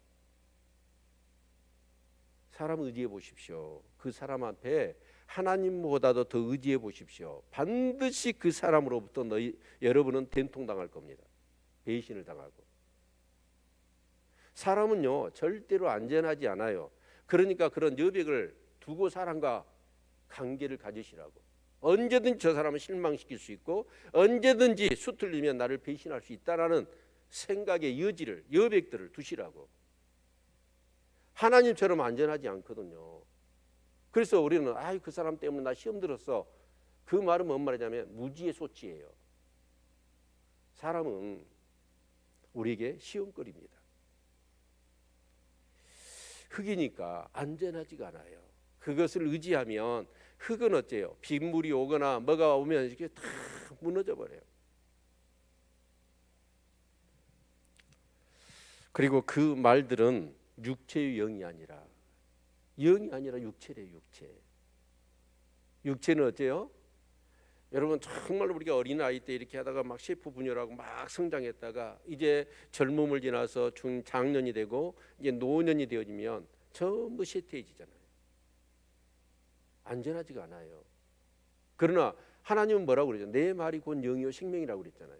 사람 의지해 보십시오. 그 사람 앞에 하나님보다도 더 의지해 보십시오. 반드시 그 사람으로부터 여러분은 된통당할 겁니다. 배신을 당하고. 사람은요 절대로 안전하지 않아요. 그러니까 그런 여백을 두고 사람과 관계를 가지시라고. 언제든지 저 사람을 실망시킬 수 있고 언제든지 수틀리면 나를 배신할 수 있다라는 생각의 여지를, 여백들을 두시라고. 하나님처럼 안전하지 않거든요. 그래서 우리는 그 사람 때문에 나 시험 들었어. 그 말은 뭔 말이냐면 무지의 소치예요. 사람은 우리에게 시험거리입니다. 흙이니까 안전하지가 않아요. 그것을 의지하면 흙은 어째요? 빗물이 오거나 뭐가 오면 이렇게 다 무너져 버려요. 그리고 그 말들은 육체의 영이 아니라 육체래요. 육체는 어째요? 여러분, 정말 우리가 어린아이 때 이렇게 하다가 막 셰프 분열하고 막 성장했다가 이제 젊음을 지나서 중장년이 되고 이제 노년이 되어지면 전부 쇠퇴해지잖아요. 안전하지가 않아요. 그러나 하나님은 뭐라고 그러죠? 내 말이 곧 영이요 생명이라고 그랬잖아요.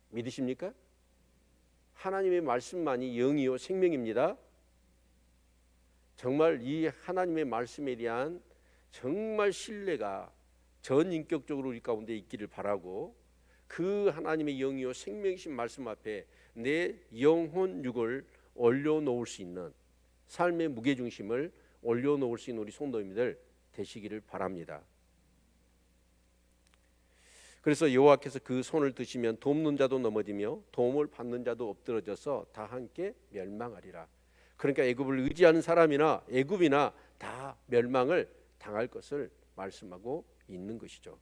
믿으십니까? 하나님의 말씀만이 영이요 생명입니다. 정말 이 하나님의 말씀에 대한 정말 신뢰가 전인격적으로 우리 가운데 있기를 바라고, 그 하나님의 영이요 생명이신 말씀 앞에 내 영혼 육을 올려놓을 수 있는, 삶의 무게중심을 올려놓을 수 있는 우리 성도님들 되시기를 바랍니다. 그래서 여호와께서 그 손을 드시면 돕는 자도 넘어지며 도움을 받는 자도 엎드러져서 다 함께 멸망하리라. 그러니까 애굽을 의지하는 사람이나 애굽이나 다 멸망을 당할 것을 말씀하고 있는 것이죠.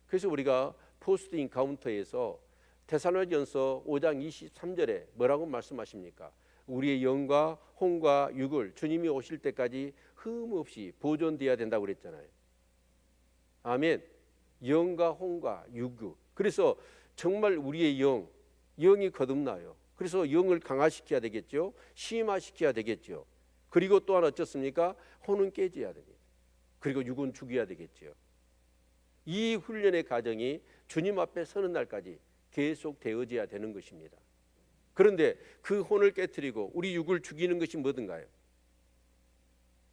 그래서 우리가 포스트 인카운터에서 데살로니가전서 5장 23절에 뭐라고 말씀하십니까? 우리의 영과 혼과 육을 주님이 오실 때까지 흠 없이 보존되어야 된다고 그랬잖아요. 아멘. 영과 혼과 육. 그래서 정말 우리의 영이 거듭나요. 그래서 영을 강화시켜야 되겠죠. 심화시켜야 되겠죠. 그리고 또한 어떻습니까? 혼은 깨져야 됩니다. 그리고 육은 죽여야 되겠죠. 이 훈련의 과정이 주님 앞에 서는 날까지 계속 되어져야 되는 것입니다. 그런데 그 혼을 깨트리고 우리 육을 죽이는 것이 뭐든가요?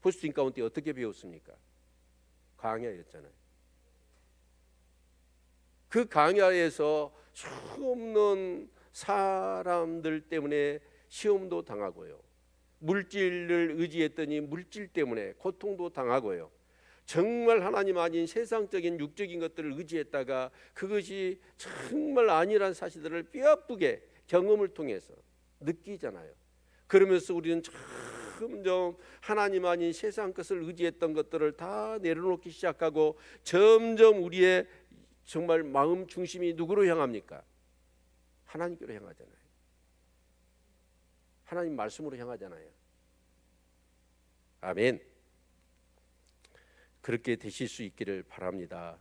포스팅 가운데 어떻게 배웠습니까? 광야였잖아요. 그 광야에서 수없는 사람들 때문에 시험도 당하고요. 물질을 의지했더니 물질 때문에 고통도 당하고요. 정말 하나님 아닌 세상적인 육적인 것들을 의지했다가 그것이 정말 아니란 사실들을 뼈아프게 경험을 통해서 느끼잖아요. 그러면서 우리는 점점 하나님 아닌 세상 것을 의지했던 것들을 다 내려놓기 시작하고 점점 우리의 정말 마음 중심이 누구로 향합니까? 하나님께로 향하잖아요. 하나님 말씀으로 향하잖아요. 아멘. 그렇게 되실 수 있기를 바랍니다.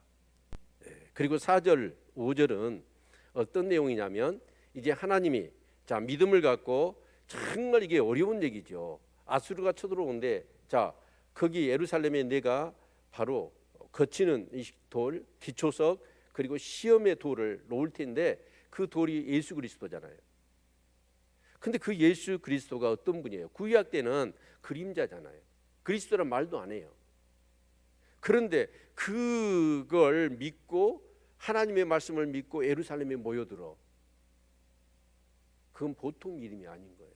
그리고 4절, 5절은 어떤 내용이냐면 이제 하나님이 자 믿음을 갖고 정말 이게 어려운 얘기죠. 아수르가 쳐들어오는데 자 거기 예루살렘에 내가 바로 거치는 이 돌, 기초석 그리고 시험의 돌을 놓을 텐데 그 돌이 예수 그리스도잖아요. 근데 그 예수 그리스도가 어떤 분이에요? 구약 때는 그림자잖아요. 그리스도란 말도 안 해요. 그런데 그걸 믿고 하나님의 말씀을 믿고 예루살렘에 모여들어. 그건 보통 이름이 아닌 거예요.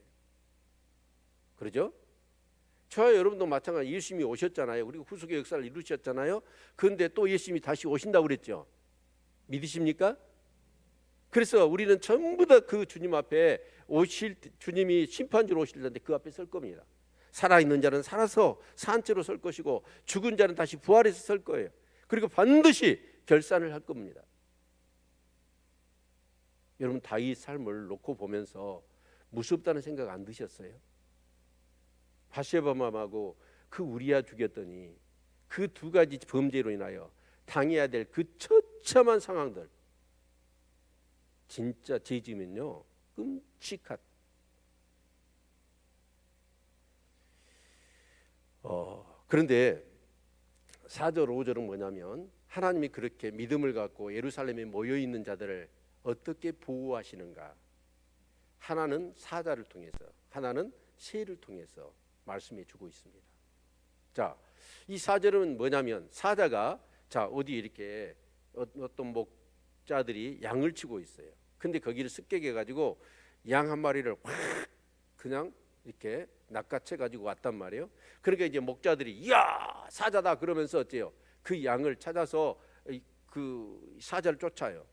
그러죠? 저와 여러분도 마찬가지. 예수님이 오셨잖아요. 그리고 후속의 역사를 이루셨잖아요. 그런데 또 예수님이 다시 오신다고 그랬죠. 믿으십니까? 그래서 우리는 전부 다 그 주님 앞에 오실 주님이 심판주로 오실 텐데 그 앞에 설 겁니다. 살아있는 자는 살아서 산채로 설 것이고 죽은 자는 다시 부활해서 설 거예요. 그리고 반드시 결산을 할 겁니다. 여러분 다윗 삶을 놓고 보면서 무섭다는 생각 안 드셨어요? 바세바마하고 그 우리아 죽였더니 그 두 가지 범죄로 인하여 당해야 될 그 처참한 상황들 진짜 죄 지면요 끔찍한 그런데 4절 5절은 뭐냐면 하나님이 그렇게 믿음을 갖고 예루살렘에 모여있는 자들을 어떻게 보호하시는가. 하나는 사자를 통해서 하나는 새를 통해서 말씀해 주고 있습니다. 자, 이 4절은 뭐냐면 사자가 자 어디 이렇게 어떤 목자들이 양을 치고 있어요. 근데 거기를 습격해 가지고 양 한 마리를 확 그냥 이렇게 낚아채 가지고 왔단 말이에요. 그러니까 이제 목자들이 이야 사자다 그러면서 어때요? 그 양을 찾아서 그 사자를 쫓아요.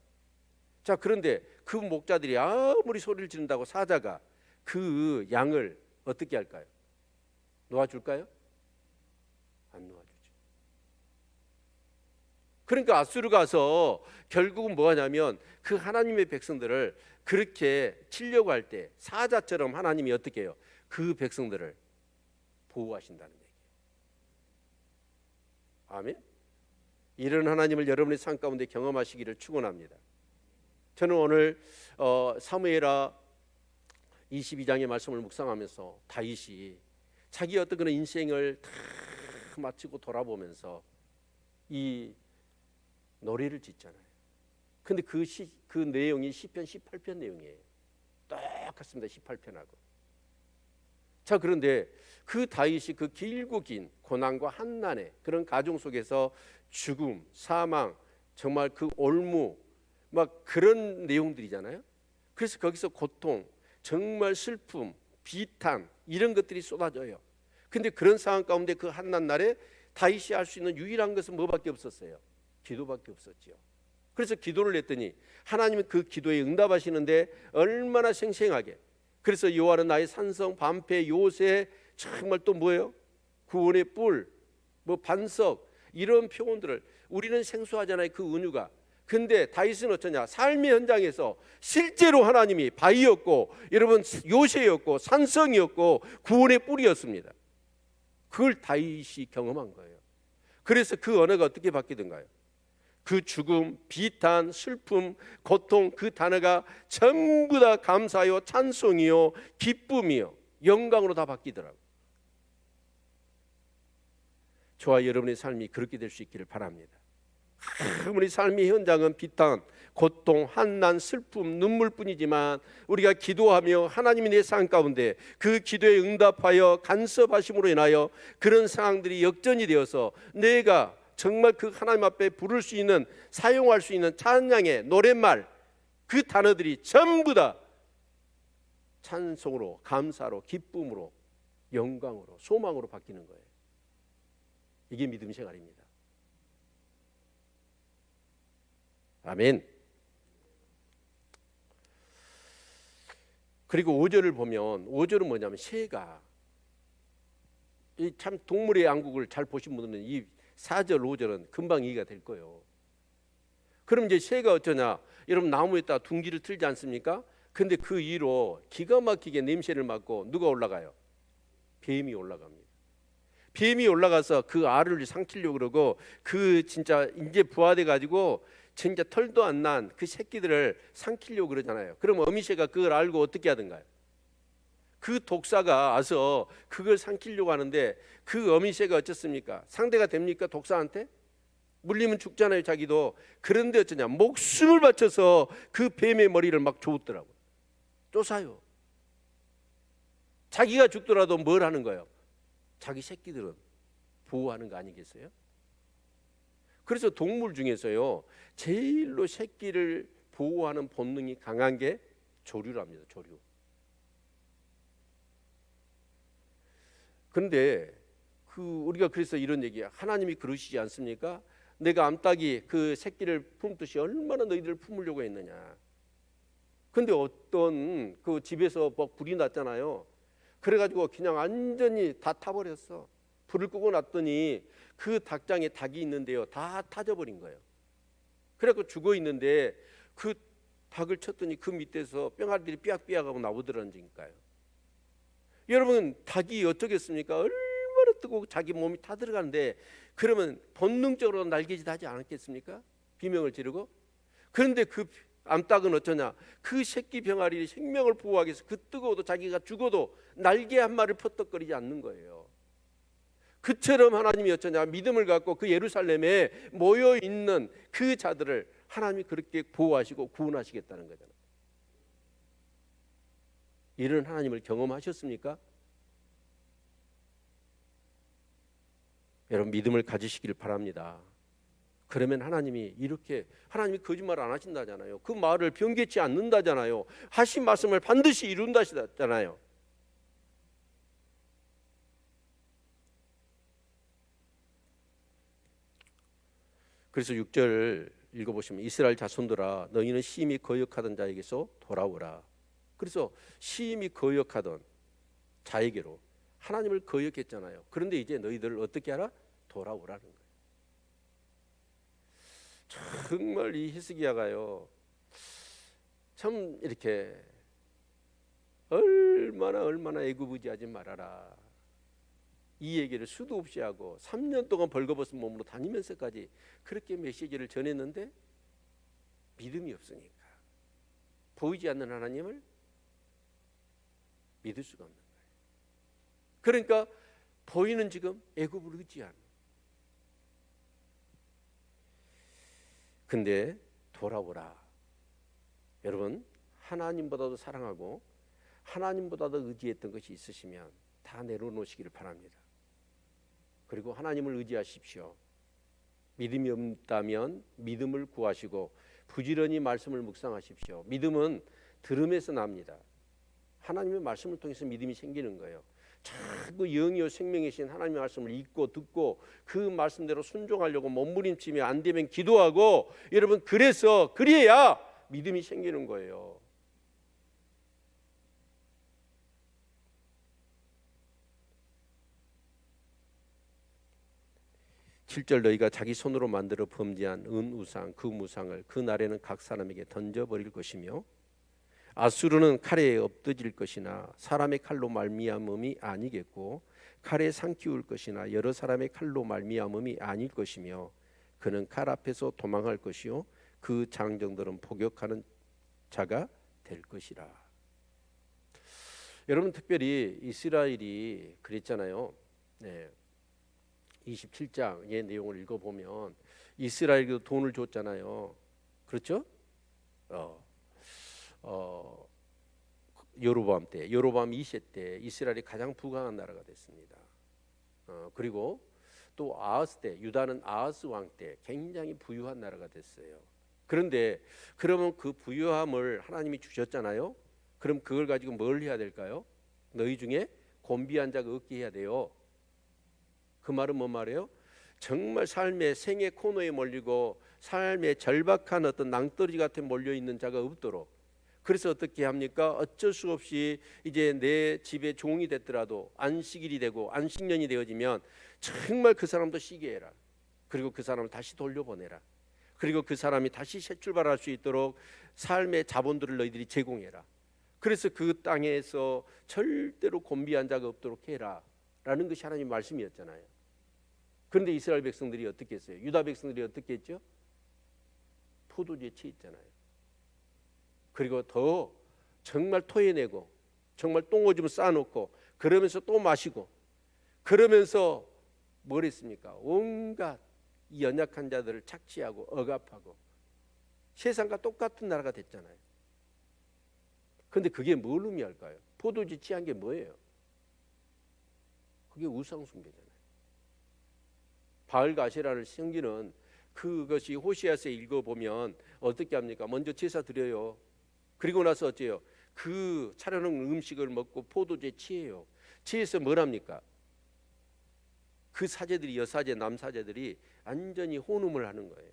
자 그런데 그 목자들이 아무리 소리를 지른다고 사자가 그 양을 어떻게 할까요? 놓아줄까요? 안 놓아주죠. 그러니까 아수르가 가서 결국은 뭐하냐면 그 하나님의 백성들을 그렇게 치려고 할 때 사자처럼 하나님이 어떻게 해요? 그 백성들을 보호하신다는 얘기예요. 아멘. 이런 하나님을 여러분의 삶 가운데 경험하시기를 축원합니다. 저는 오늘 사무엘하 22장의 말씀을 묵상하면서 다윗이 자기 어떤 그런 인생을 다 마치고 돌아보면서 이 노래를 짓잖아요. 근데 그 내용이 시편 18편 내용이에요. 똑같습니다. 18편하고. 자 그런데 그 다윗이 그 길고 긴 고난과 한난의 그런 가정 속에서 죽음, 사망, 정말 그 올무 막 그런 내용들이잖아요. 그래서 거기서 고통, 정말 슬픔, 비탄 이런 것들이 쏟아져요. 근데 그런 상황 가운데 그 한난 날에 다윗이 할 수 있는 유일한 것은 뭐밖에 없었어요? 기도밖에 없었지요. 그래서 기도를 했더니 하나님은 그 기도에 응답하시는데 얼마나 생생하게. 그래서 여호와는 나의 산성, 반패, 요새 정말 또 뭐예요? 구원의 뿔, 뭐 반석 이런 표현들을 우리는 생소하잖아요. 그 은유가. 근데 다윗은 어쩌냐? 삶의 현장에서 실제로 하나님이 바위였고 여러분 요새였고 산성이었고 구원의 뿔이었습니다. 그걸 다윗이 경험한 거예요. 그래서 그 언어가 어떻게 바뀌던가요? 그 죽음, 비탄, 슬픔, 고통 그 단어가 전부 다 감사요, 찬송이요, 기쁨이요, 영광으로 다 바뀌더라고요. 저와 여러분의 삶이 그렇게 될 수 있기를 바랍니다. 우리 삶의 현장은 비탄, 고통, 한난, 슬픔, 눈물뿐이지만 우리가 기도하며 하나님이 내 삶 가운데 그 기도에 응답하여 간섭하심으로 인하여 그런 상황들이 역전이 되어서 내가 정말 그 하나님 앞에 부를 수 있는 사용할 수 있는 찬양의 노랫말 그 단어들이 전부 다 찬송으로, 감사로, 기쁨으로, 영광으로, 소망으로 바뀌는 거예요. 이게 믿음 생활입니다. 아멘. 그리고 5절을 보면 5절은 뭐냐면 새가 이 참 동물의 양국을 잘 보신 분들은 이 4절 5절은 금방 이해가 될 거예요. 그럼 이제 새가 어쩌냐? 여러분 나무에다 둥지를 틀지 않습니까? 근데 그 위로 기가 막히게 냄새를 맡고 누가 올라가요? 뱀이 올라갑니다. 뱀이 올라가서 그 알을 삼키려고 그러고 그 진짜 이제 부화돼 가지고 진짜 털도 안 난 그 새끼들을 삼키려고 그러잖아요. 그럼 어미새가 그걸 알고 어떻게 하던가요? 그 독사가 와서 그걸 삼키려고 하는데 그 어미새가 어쨌습니까? 상대가 됩니까? 독사한테? 물리면 죽잖아요, 자기도. 그런데 어쩌냐? 목숨을 바쳐서 그 뱀의 머리를 막 조우더라고요. 쫓아요. 자기가 죽더라도 뭘 하는 거예요? 자기 새끼들은 보호하는 거 아니겠어요? 그래서 동물 중에서요, 제일로 새끼를 보호하는 본능이 강한 게 조류랍니다. 조류. 그런데 우리가 그래서 이런 얘기야. 하나님이 그러시지 않습니까? 내가 암탉이 그 새끼를 품듯이 얼마나 너희들을 품으려고 했느냐. 근데 어떤 그 집에서 막 불이 났잖아요. 그래가지고 그냥 완전히 다 타버렸어. 불을 끄고 났더니 그 닭장에 닭이 있는데요, 다 타져버린 거예요. 그래갖고 죽어 있는데 그 닭을 쳤더니 그 밑에서 뿅아리들이 삐약삐약하고 나오더라니까요. 여러분, 닭이 어쩌겠습니까? 얼마나 뜨거워 자기 몸이 타들어가는데 그러면 본능적으로 날개짓 하지 않았겠습니까? 비명을 지르고. 그런데 그 암탉은 어쩌냐? 그 새끼 병아리 생명을 보호하기 위해서 그 뜨거워도 자기가 죽어도 날개 한 마리를 퍼떡거리지 않는 거예요. 그처럼 하나님이 어쩌냐? 믿음을 갖고 그 예루살렘에 모여 있는 그 자들을 하나님이 그렇게 보호하시고 구원하시겠다는 거잖아요. 이런 하나님을 경험하셨습니까? 여러분, 믿음을 가지시길 바랍니다. 그러면 하나님이 거짓말 안 하신다잖아요. 그 말을 변개치 않는다잖아요. 하신 말씀을 반드시 이룬다시잖아요. 그래서 6절 읽어보시면 이스라엘 자손들아 너희는 심히 거역하던 자에게서 돌아오라. 그래서 심히 거역하던 자에게로 하나님을 거역했잖아요. 그런데 이제 너희들 어떻게 하라? 돌아오라는 거예요. 정말 이 히스기야가요, 참 이렇게 얼마나 애구부지하지 말아라, 이 얘기를 수도 없이 하고 3년 동안 벌거벗은 몸으로 다니면서까지 그렇게 메시지를 전했는데 믿음이 없으니까 보이지 않는 하나님을 믿을 수가 없는 거예요. 그러니까 보이는 지금 애굽을 의지하는. 근데 돌아오라. 여러분, 하나님보다도 사랑하고 하나님보다도 의지했던 것이 있으시면 다 내려놓으시기를 바랍니다. 그리고 하나님을 의지하십시오. 믿음이 없다면 믿음을 구하시고 부지런히 말씀을 묵상하십시오. 믿음은 들음에서 납니다. 하나님의 말씀을 통해서 믿음이 생기는 거예요. 자꾸 영이요 생명이신 하나님의 말씀을 읽고 듣고 그 말씀대로 순종하려고 몸부림치며 안 되면 기도하고, 여러분, 그래야 믿음이 생기는 거예요. (7절) 너희가 자기 손으로 만들어 범죄한 은우상 그 무상을 그 날에는 각 사람에게 던져버릴 것이며 아수르는 칼에 엎드질 것이나 사람의 칼로 말미암음이 아니겠고 칼에 삼키울 것이나 여러 사람의 칼로 말미암음이 아닐 것이며 그는 칼 앞에서 도망할 것이요 그 장정들은 포격하는 자가 될 것이라. 여러분, 특별히 이스라엘이 그랬잖아요. 27장의 내용을 읽어보면 이스라엘도 돈을 줬잖아요. 그렇죠? 여로보암 2세 때 이스라엘이 가장 부강한 나라가 됐습니다. 그리고 또 아하스 때, 유다는 아하스 왕 때 굉장히 부유한 나라가 됐어요. 그런데 그러면 그 부유함을 하나님이 주셨잖아요. 그럼 그걸 가지고 뭘 해야 될까요? 너희 중에 곤비한 자가 없게 해야 돼요. 그 말은 뭔 말이에요? 정말 삶의 생의 코너에 몰리고 삶의 절박한 어떤 낭떠러지 같은 몰려있는 자가 없도록. 그래서 어떻게 합니까? 어쩔 수 없이 이제 내 집에 종이 됐더라도 안식일이 되고 안식년이 되어지면 정말 그 사람도 쉬게 해라. 그리고 그 사람을 다시 돌려보내라. 그리고 그 사람이 다시 새 출발할 수 있도록 삶의 자본들을 너희들이 제공해라. 그래서 그 땅에서 절대로 곤비한 자가 없도록 해라 라는 것이 하나님의 말씀이었잖아요. 그런데 이스라엘 백성들이 어떻게 했어요? 유다 백성들이 어떻게 했죠? 포도주에 취해 있잖아요. 그리고 더 정말 토해내고 정말 똥오줌 쌓아놓고 그러면서 또 마시고 그러면서 뭘 했습니까? 온갖 이 연약한 자들을 착취하고 억압하고 세상과 똑같은 나라가 됐잖아요. 그런데 그게 뭘 의미할까요? 포도주 취한 게 뭐예요? 그게 우상 숭배잖아요. 바알과 아세라를 섬기는 그것이 호시아서에 읽어보면 어떻게 합니까? 먼저 제사 드려요. 그리고 나서 어째요? 그 차려놓은 음식을 먹고 포도주에 취해요. 취해서 뭘 합니까? 그 사제들이 여사제 남사제들이 완전히 혼음을 하는 거예요.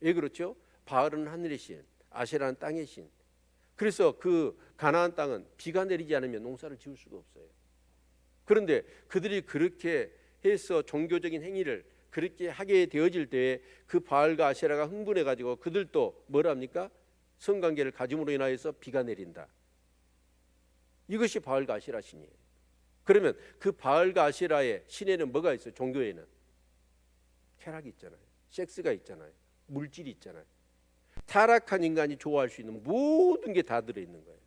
왜 그렇죠? 바알은 하늘의 신, 아세라는 땅의 신. 그래서 그 가나안 땅은 비가 내리지 않으면 농사를 지을 수가 없어요. 그런데 그들이 그렇게 해서 종교적인 행위를 그렇게 하게 되어질 때에 그 바알과 아세라가 흥분해 가지고 그들도 뭘 합니까? 성관계를 가짐으로 인하여서 비가 내린다. 이것이 바알과 아세라 신이에요. 그러면 그 바알과 아세라의 신에는 뭐가 있어요? 종교에는 쾌락이 있잖아요. 섹스가 있잖아요. 물질이 있잖아요. 타락한 인간이 좋아할 수 있는 모든 게 다 들어있는 거예요.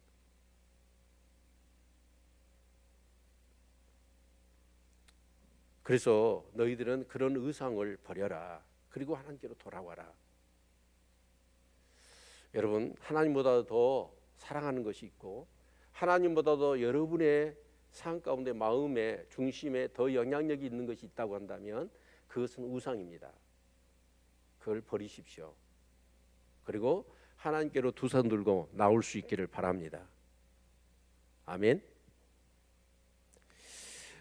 그래서 너희들은 그런 의상을 버려라. 그리고 하나님께로 돌아와라. 여러분, 하나님보다 더 사랑하는 것이 있고 하나님보다 더 여러분의 삶 가운데 마음의 중심에 더 영향력이 있는 것이 있다고 한다면 그것은 우상입니다. 그걸 버리십시오. 그리고 하나님께로 두 손 들고 나올 수 있기를 바랍니다. 아멘.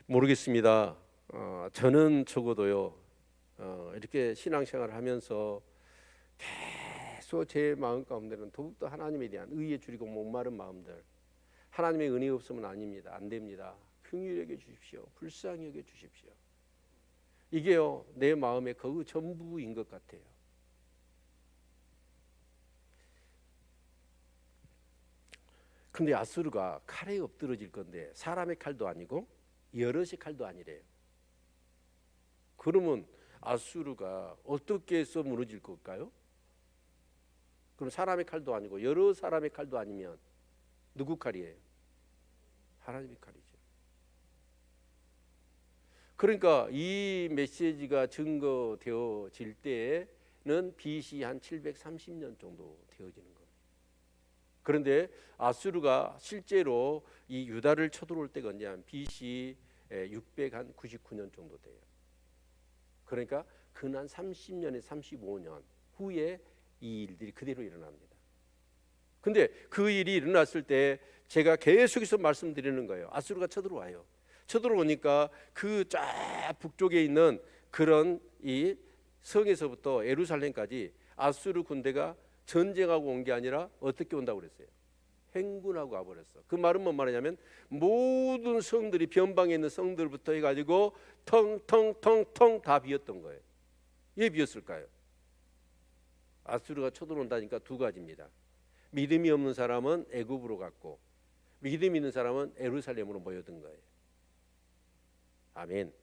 모르겠습니다. 저는 적어도요 이렇게 신앙생활을 하면서 계속 제 마음 가운데는 더욱더 하나님에 대한 의에 줄이고 목마른 마음들, 하나님의 은혜 없으면 아닙니다. 안 됩니다. 긍휼히 여겨 주십시오. 불쌍히 여겨 주십시오. 이게요 내 마음의 그 전부인 것 같아요. 근데 아수르가 칼에 엎드러질 건데 사람의 칼도 아니고 여럿의 칼도 아니래요. 그러면 아수르가 어떻게 해서 무너질 걸까요? 그럼 사람의 칼도 아니고 여러 사람의 칼도 아니면 누구 칼이에요? 하나님의 칼이죠. 그러니까 이 메시지가 증거되어질 때에는 BC 한 730년 정도 되어지는 겁니다. 그런데 아수르가 실제로 이 유다를 쳐들어올 때가 언제냐면 BC 699년 정도 돼요. 그러니까 근한 30년에 35년 후에 이 일들이 그대로 일어납니다. 근데 그 일이 일어났을 때 제가 계속해서 말씀드리는 거예요. 아수르가 쳐들어와요. 쳐들어오니까 그 쫙 북쪽에 있는 그런 이 성에서부터 예루살렘까지 아수르 군대가 전쟁하고 온 게 아니라 어떻게 온다고 그랬어요? 행군하고 와버렸어. 그 말은 뭔 말이냐면 모든 성들이 변방에 있는 성들부터 해가지고 텅텅텅텅 다 비었던 거예요. 왜 비었을까요? 아수르가 쳐들어온다니까 두 가지입니다. 믿음이 없는 사람은 애굽으로 갔고 믿음 있는 사람은 예루살렘으로 모여든 거예요. 아멘.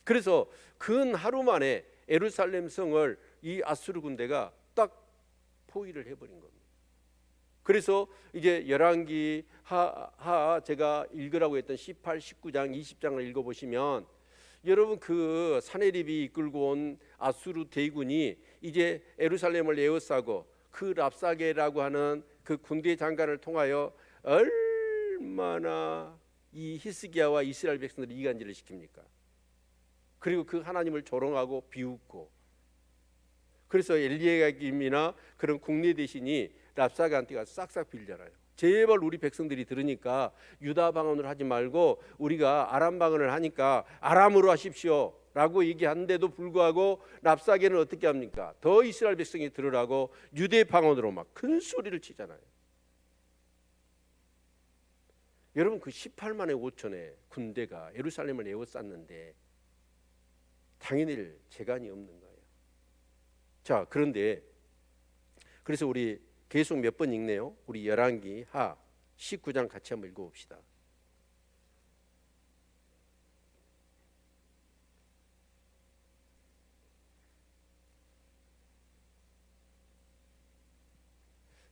그래서 근 하루 만에 예루살렘 성을 이 아수르 군대가 딱 포위를 해버린 겁니다. 그래서 이제 열왕기 하 제가 읽으라고 했던 18, 19장, 20장을 읽어보시면 여러분 그 사네립이 이끌고 온 아수르 대군이 이제 예루살렘을 에워싸고 그 랍사게라고 하는 그 군대 장관을 통하여 얼마나 이 히스기야와 이스라엘 백성들이 이간질을 시킵니까? 그리고 그 하나님을 조롱하고 비웃고 그래서 엘리야김이나 그런 국내 대신이 랍사게한테 가서 싹싹 빌잖아요. 제발 우리 백성들이 들으니까 유다 방언으로 하지 말고 우리가 아람 방언을 하니까 아람으로 하십시오 라고 얘기하는데도 불구하고 랍사게는 어떻게 합니까? 더 이스라엘 백성이 들으라고 유대 방언으로 막 큰 소리를 치잖아요. 여러분 그 18만의 5천의 군대가 예루살렘을 에워쌌는데 당해낼 재간이 없는 거예요. 자, 그런데 그래서 우리 계속 몇 번 읽네요. 우리 열왕기 하 19장 같이 한번 읽어봅시다.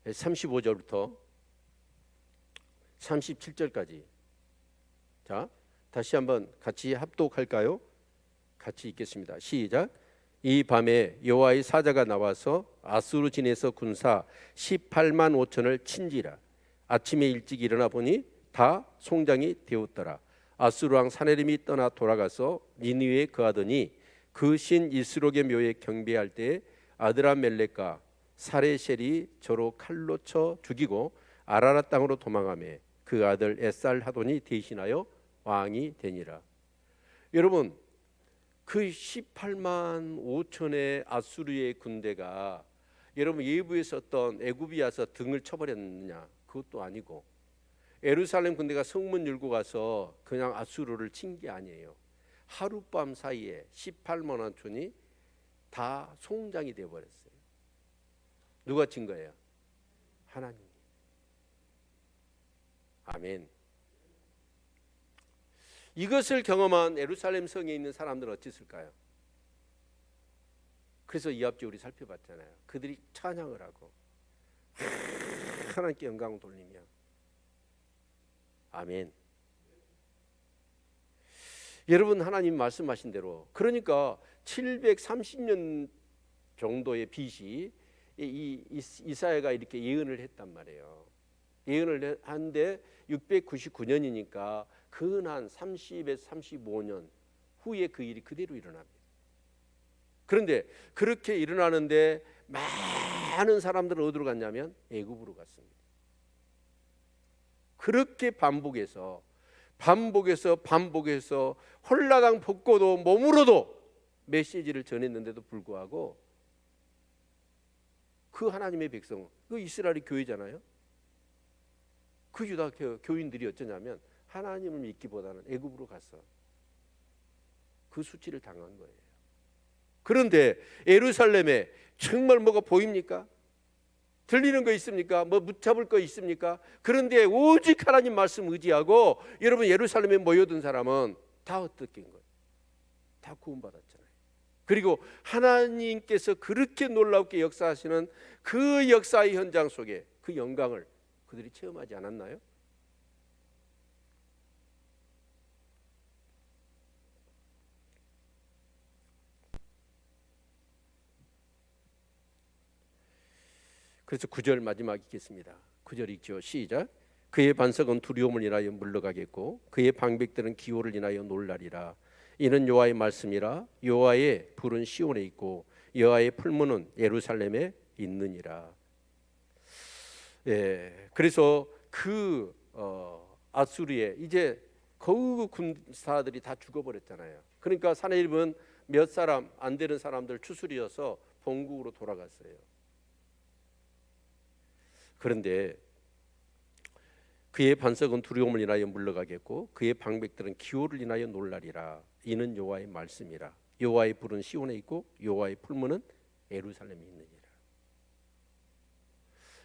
네, 35절부터 37절까지. 자, 다시 한번 같이 합독할까요? 같이 읽겠습니다. 시작. 이 밤에 여호와의 사자가 나와서 아수르 진에서 군사 18만 5천을 친지라. 아침에 일찍 일어나 보니 다 송장이 되었더라. 아수르 왕 사네림이 떠나 돌아가서 니느웨에 거하더니 그 신 이스록의 묘에 경배할 때에 아드라멜렉과 사레셀이 저로 칼로 쳐 죽이고 아라라 땅으로 도망하매 그 아들 에살하돈이 대신하여 왕이 되니라. 여러분, 그 18만 5천의 아수르의 군대가 여러분 예부에서 어떤 애굽이 와서 등을 쳐버렸느냐? 그것도 아니고 예루살렘 군대가 성문 열고 가서 그냥 아수르를 친 게 아니에요. 하룻밤 사이에 18만 5천이 다 송장이 되어버렸어요. 누가 친 거예요? 하나님이. 아멘. 이것을 경험한 예루살렘 성에 있는 사람들은 어땠을까요? 그래서 이 앞에 우리 살펴봤잖아요. 그들이 찬양을 하고 하나님께 영광을 돌리며. 아멘. 여러분, 하나님 말씀하신 대로 그러니까 730년 정도의 빚이 이사야가 이렇게 예언을 했단 말이에요. 예언을 한데 699년이니까 근한 30에서 35년 후에 그 일이 그대로 일어납니다. 그런데 그렇게 일어나는데 많은 사람들은 어디로 갔냐면 애굽으로 갔습니다. 그렇게 반복해서 홀라당 벗고도 몸으로도 메시지를 전했는데도 불구하고 그 하나님의 백성, 그 이스라엘이 교회잖아요. 그 유다 교인들이 어쩌냐면 하나님을 믿기보다는 애굽으로 가서 그 수치를 당한 거예요. 그런데 예루살렘에 정말 뭐가 보입니까? 들리는 거 있습니까? 뭐 붙잡을 거 있습니까? 그런데 오직 하나님 말씀 의지하고 여러분 예루살렘에 모여든 사람은 다 어떻게 된 거예요? 다 구원받았잖아요. 그리고 하나님께서 그렇게 놀랍게 역사하시는 그 역사의 현장 속에 그 영광을 그들이 체험하지 않았나요? 그래서 9절 마지막 읽겠습니다. 9절 읽죠. 시작. 그의 반석은 두려움을 인하여 물러가겠고 그의 방백들은 기호를 인하여 놀라리라. 이는 여호와의 말씀이라. 여호와의 불은 시온에 있고 여호와의 풀무는 예루살렘에 있느니라. 예, 그래서 그 아수르에 이제 거의 군사들이 다 죽어버렸잖아요. 그러니까 사내립은 몇 사람 안 되는 사람들 추스리어서 본국으로 돌아갔어요. 그런데 그의 반석은 두려움을 인하여 물러가겠고 그의 방백들은 기호를 인하여 놀라리라. 이는 여호와의 말씀이라. 여호와의 불은 시온에 있고 여호와의 풀무는 예루살렘에 있느니라.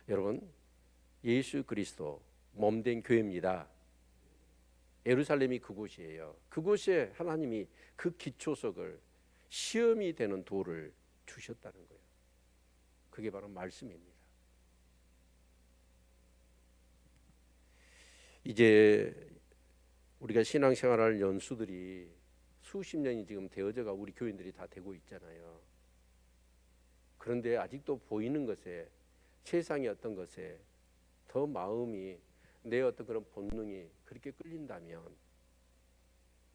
여러분, 예수 그리스도 몸된 교회입니다. 예루살렘이 그곳이에요. 그곳에 하나님이 그 기초석을 시험이 되는 돌을 주셨다는 거예요. 그게 바로 말씀입니다. 이제 우리가 신앙생활할 연수들이 수십 년이 지금 되어져가 우리 교인들이 다 되고 있잖아요. 그런데 아직도 보이는 것에, 세상의 어떤 것에 더 마음이, 내 어떤 그런 본능이 그렇게 끌린다면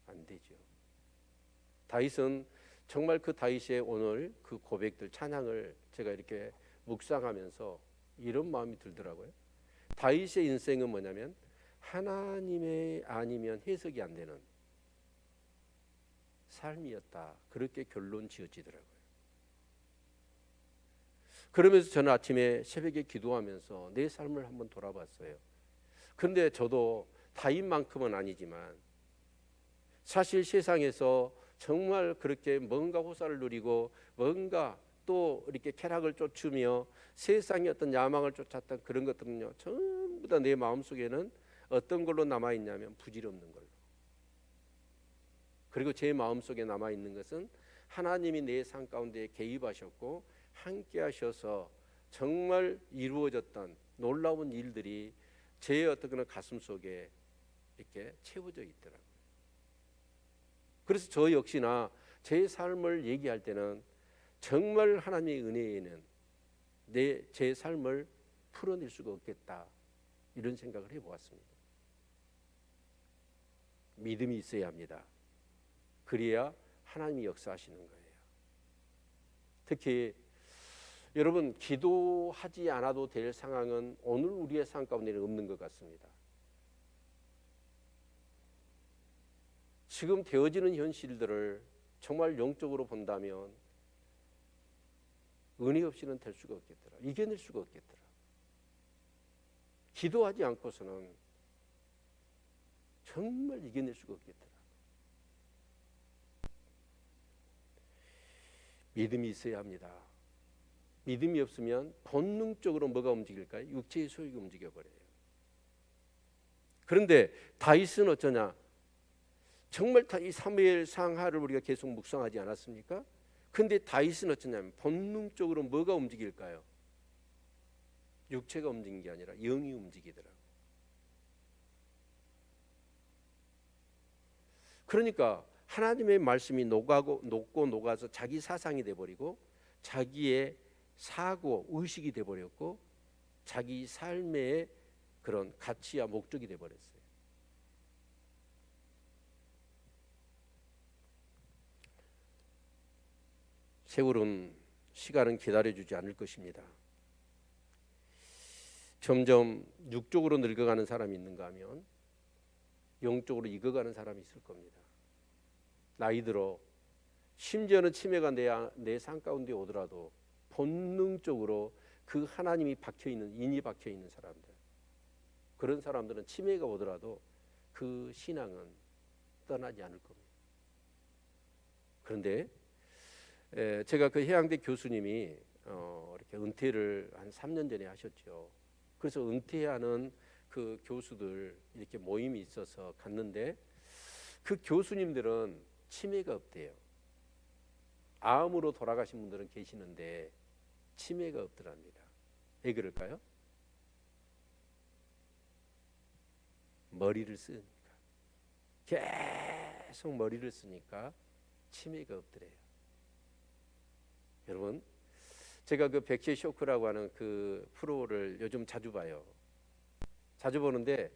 안 되죠. 다윗은 정말 그 다윗의 오늘 그 고백들, 찬양을 제가 이렇게 묵상하면서 이런 마음이 들더라고요. 다윗의 인생은 뭐냐면 하나님의 아니면 해석이 안 되는 삶이었다. 그렇게 결론 지어지더라고요. 그러면서 저는 아침에 새벽에 기도하면서 내 삶을 한번 돌아봤어요. 그런데 저도 다윗만큼은 아니지만 사실 세상에서 정말 그렇게 뭔가 호사를 누리고 뭔가 또 이렇게 쾌락을 쫓으며 세상의 어떤 야망을 쫓았던 그런 것들은요, 전부 다 내 마음속에는 어떤 걸로 남아 있냐면 부질없는 걸로. 그리고 제 마음속에 남아 있는 것은 하나님이 내 삶 가운데 개입하셨고 함께 하셔서 정말 이루어졌던 놀라운 일들이 제 어떤 그런 가슴 속에 이렇게 채워져 있더라고요. 그래서 저 역시나 제 삶을 얘기할 때는 정말 하나님의 은혜에는 제 삶을 풀어낼 수가 없겠다, 이런 생각을 해보았습니다. 믿음이 있어야 합니다. 그래야 하나님이 역사하시는 거예요. 특히 여러분, 기도하지 않아도 될 상황은 오늘 우리의 삶 가운데는 없는 것 같습니다. 지금 되어지는 현실들을 정말 영적으로 본다면 은혜 없이는 될 수가 없겠더라. 이겨낼 수가 없겠더라. 기도하지 않고서는 정말 이겨낼 수가 없겠더라. 믿음이 있어야 합니다. 믿음이 없으면 본능적으로 뭐가 움직일까요? 육체의 소욕이 움직여버려요. 그런데 다윗은 어쩌냐? 정말 이 사무엘 상하를 우리가 계속 묵상하지 않았습니까? 근데 다윗은 어쩌냐면 본능적으로 뭐가 움직일까요? 육체가 움직이는 게 아니라 영이 움직이더라고요. 그러니까 하나님의 말씀이 녹고 녹아서 자기 사상이 돼버리고 자기의 사고 의식이 돼버렸고 자기 삶의 그런 가치와 목적이 돼버렸어요. 세월은 시간은 기다려주지 않을 것입니다. 점점 육적으로 늙어가는 사람이 있는가 하면 영적으로 익어가는 사람이 있을 겁니다. 나이 들어 심지어는 치매가 내 삶 가운데 오더라도 본능적으로 그 하나님이 박혀있는, 인이 박혀있는 사람들, 그런 사람들은 치매가 오더라도 그 신앙은 떠나지 않을 겁니다. 그런데 제가 그 해양대 교수님이 이렇게 은퇴를 한 3년 전에 하셨죠. 그래서 은퇴하는 그 교수들 이렇게 모임이 있어서 갔는데 그 교수님들은 치매가 없대요. 암으로 돌아가신 분들은 계시는데 치매가 없더랍니다. 왜 그럴까요? 머리를 쓰니까, 계속 머리를 쓰니까 치매가 없더래요. 여러분, 제가 그 백세 쇼크라고 하는 그 프로를 요즘 자주 봐요. 자주 보는데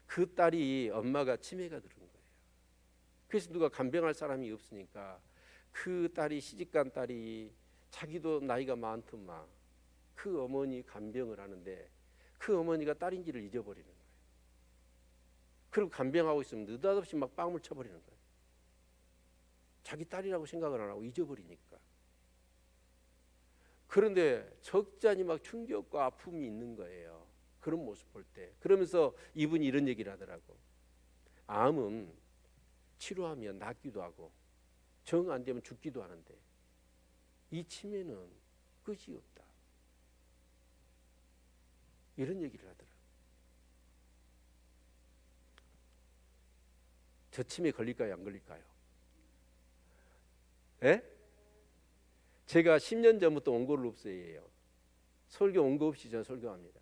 그 딸이 엄마가 치매가 들은 거예요. 그래서 누가 간병할 사람이 없으니까 그 딸이, 시집간 딸이, 자기도 나이가 많더만 그 어머니 간병을 하는데 그 어머니가 딸인지를 잊어버리는 거예요. 그리고 간병하고 있으면 느닷없이 막 빵을 쳐버리는 거예요. 자기 딸이라고 생각을 안 하고 잊어버리니까. 그런데 적잖이 막 충격과 아픔이 있는 거예요. 그런 모습 볼 때. 그러면서 이분이 이런 얘기를 하더라고. 암은 치료하면 낫기도 하고 정 안 되면 죽기도 하는데 이 치매는 끝이 없다, 이런 얘기를 하더라고요. 저 치매 걸릴까요, 안 걸릴까요? 예? 제가 10년 전부터 원고를 없애요. 설교 원고 없이 저는 설교합니다.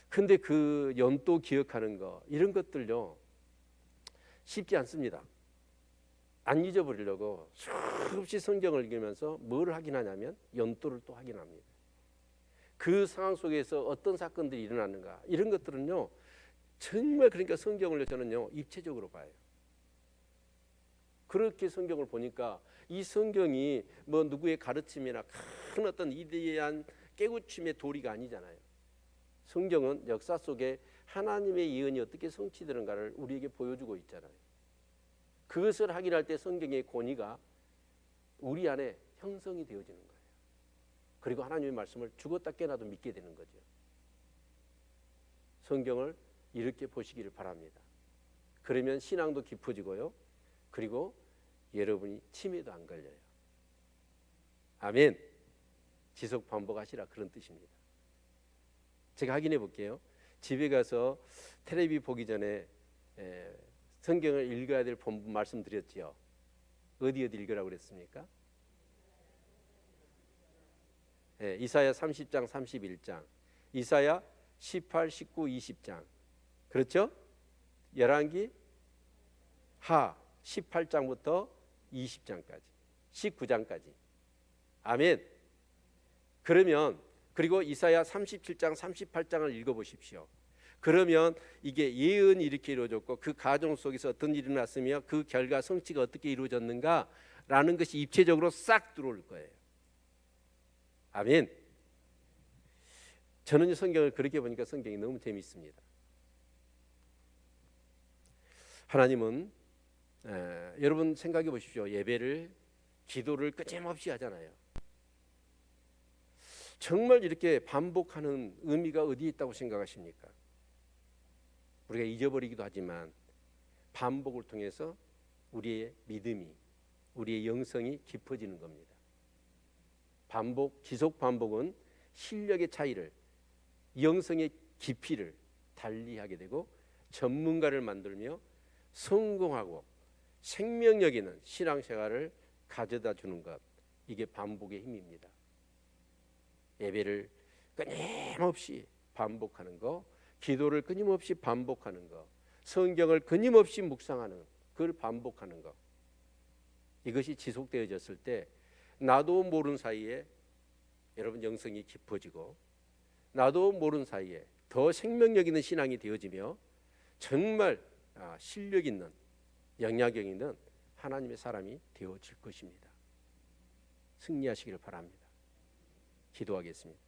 근데 그 연도 기억하는 거, 이런 것들요 쉽지 않습니다. 안 잊어버리려고 수없이 성경을 읽으면서 뭘 확인하냐면 연도를 또 확인합니다. 그 상황 속에서 어떤 사건들이 일어났는가, 이런 것들은요 정말, 그러니까 성경을 저는요 입체적으로 봐요. 그렇게 성경을 보니까 이 성경이 뭐 누구의 가르침이나 큰 어떤 이대한 깨우침의 도리가 아니잖아요. 성경은 역사 속에 하나님의 예언이 어떻게 성취되는가를 우리에게 보여주고 있잖아요. 그것을 확인할 때 성경의 권위가 우리 안에 형성이 되어지는 거예요. 그리고 하나님의 말씀을 죽었다 깨나도 믿게 되는 거죠. 성경을 이렇게 보시기를 바랍니다. 그러면 신앙도 깊어지고요. 그리고 여러분이 치매도 안 걸려요. 아멘. 지속 반복하시라 그런 뜻입니다. 제가 확인해 볼게요. 집에 가서 텔레비 보기 전에 성경을 읽어야 될 본문 말씀드렸지요. 어디 읽으라고 그랬습니까? 이사야 30장 31장, 이사야 18, 19, 20장. 그렇죠? 열왕기 하 18장부터 20장까지 19장까지. 아멘. 그러면 그리고 이사야 37장 38장을 읽어보십시오. 그러면 이게 예언이 이렇게 이루어졌고 그 가정 속에서 어떤 일이 일어났으며 그 결과 성취가 어떻게 이루어졌는가라는 것이 입체적으로 싹 들어올 거예요. 아멘. 저는 성경을 그렇게 보니까 성경이 너무 재미있습니다. 하나님은 여러분 생각해 보십시오. 예배를 기도를 끊임없이 하잖아요. 정말 이렇게 반복하는 의미가 어디에 있다고 생각하십니까? 우리가 잊어버리기도 하지만 반복을 통해서 우리의 믿음이, 우리의 영성이 깊어지는 겁니다. 반복, 지속 반복은 실력의 차이를, 영성의 깊이를 달리하게 되고 전문가를 만들며 성공하고 생명력 있는 신앙생활을 가져다 주는 것, 이게 반복의 힘입니다. 예배를 끊임없이 반복하는 거, 기도를 끊임없이 반복하는 거, 성경을 끊임없이 묵상하는, 그걸 반복하는 거, 이것이 지속되어졌을 때 나도 모르는 사이에 여러분 영성이 깊어지고 나도 모르는 사이에 더 생명력 있는 신앙이 되어지며 정말 실력 있는, 영향력 있는 하나님의 사람이 되어질 것입니다. 승리하시기를 바랍니다. 기도하겠습니다.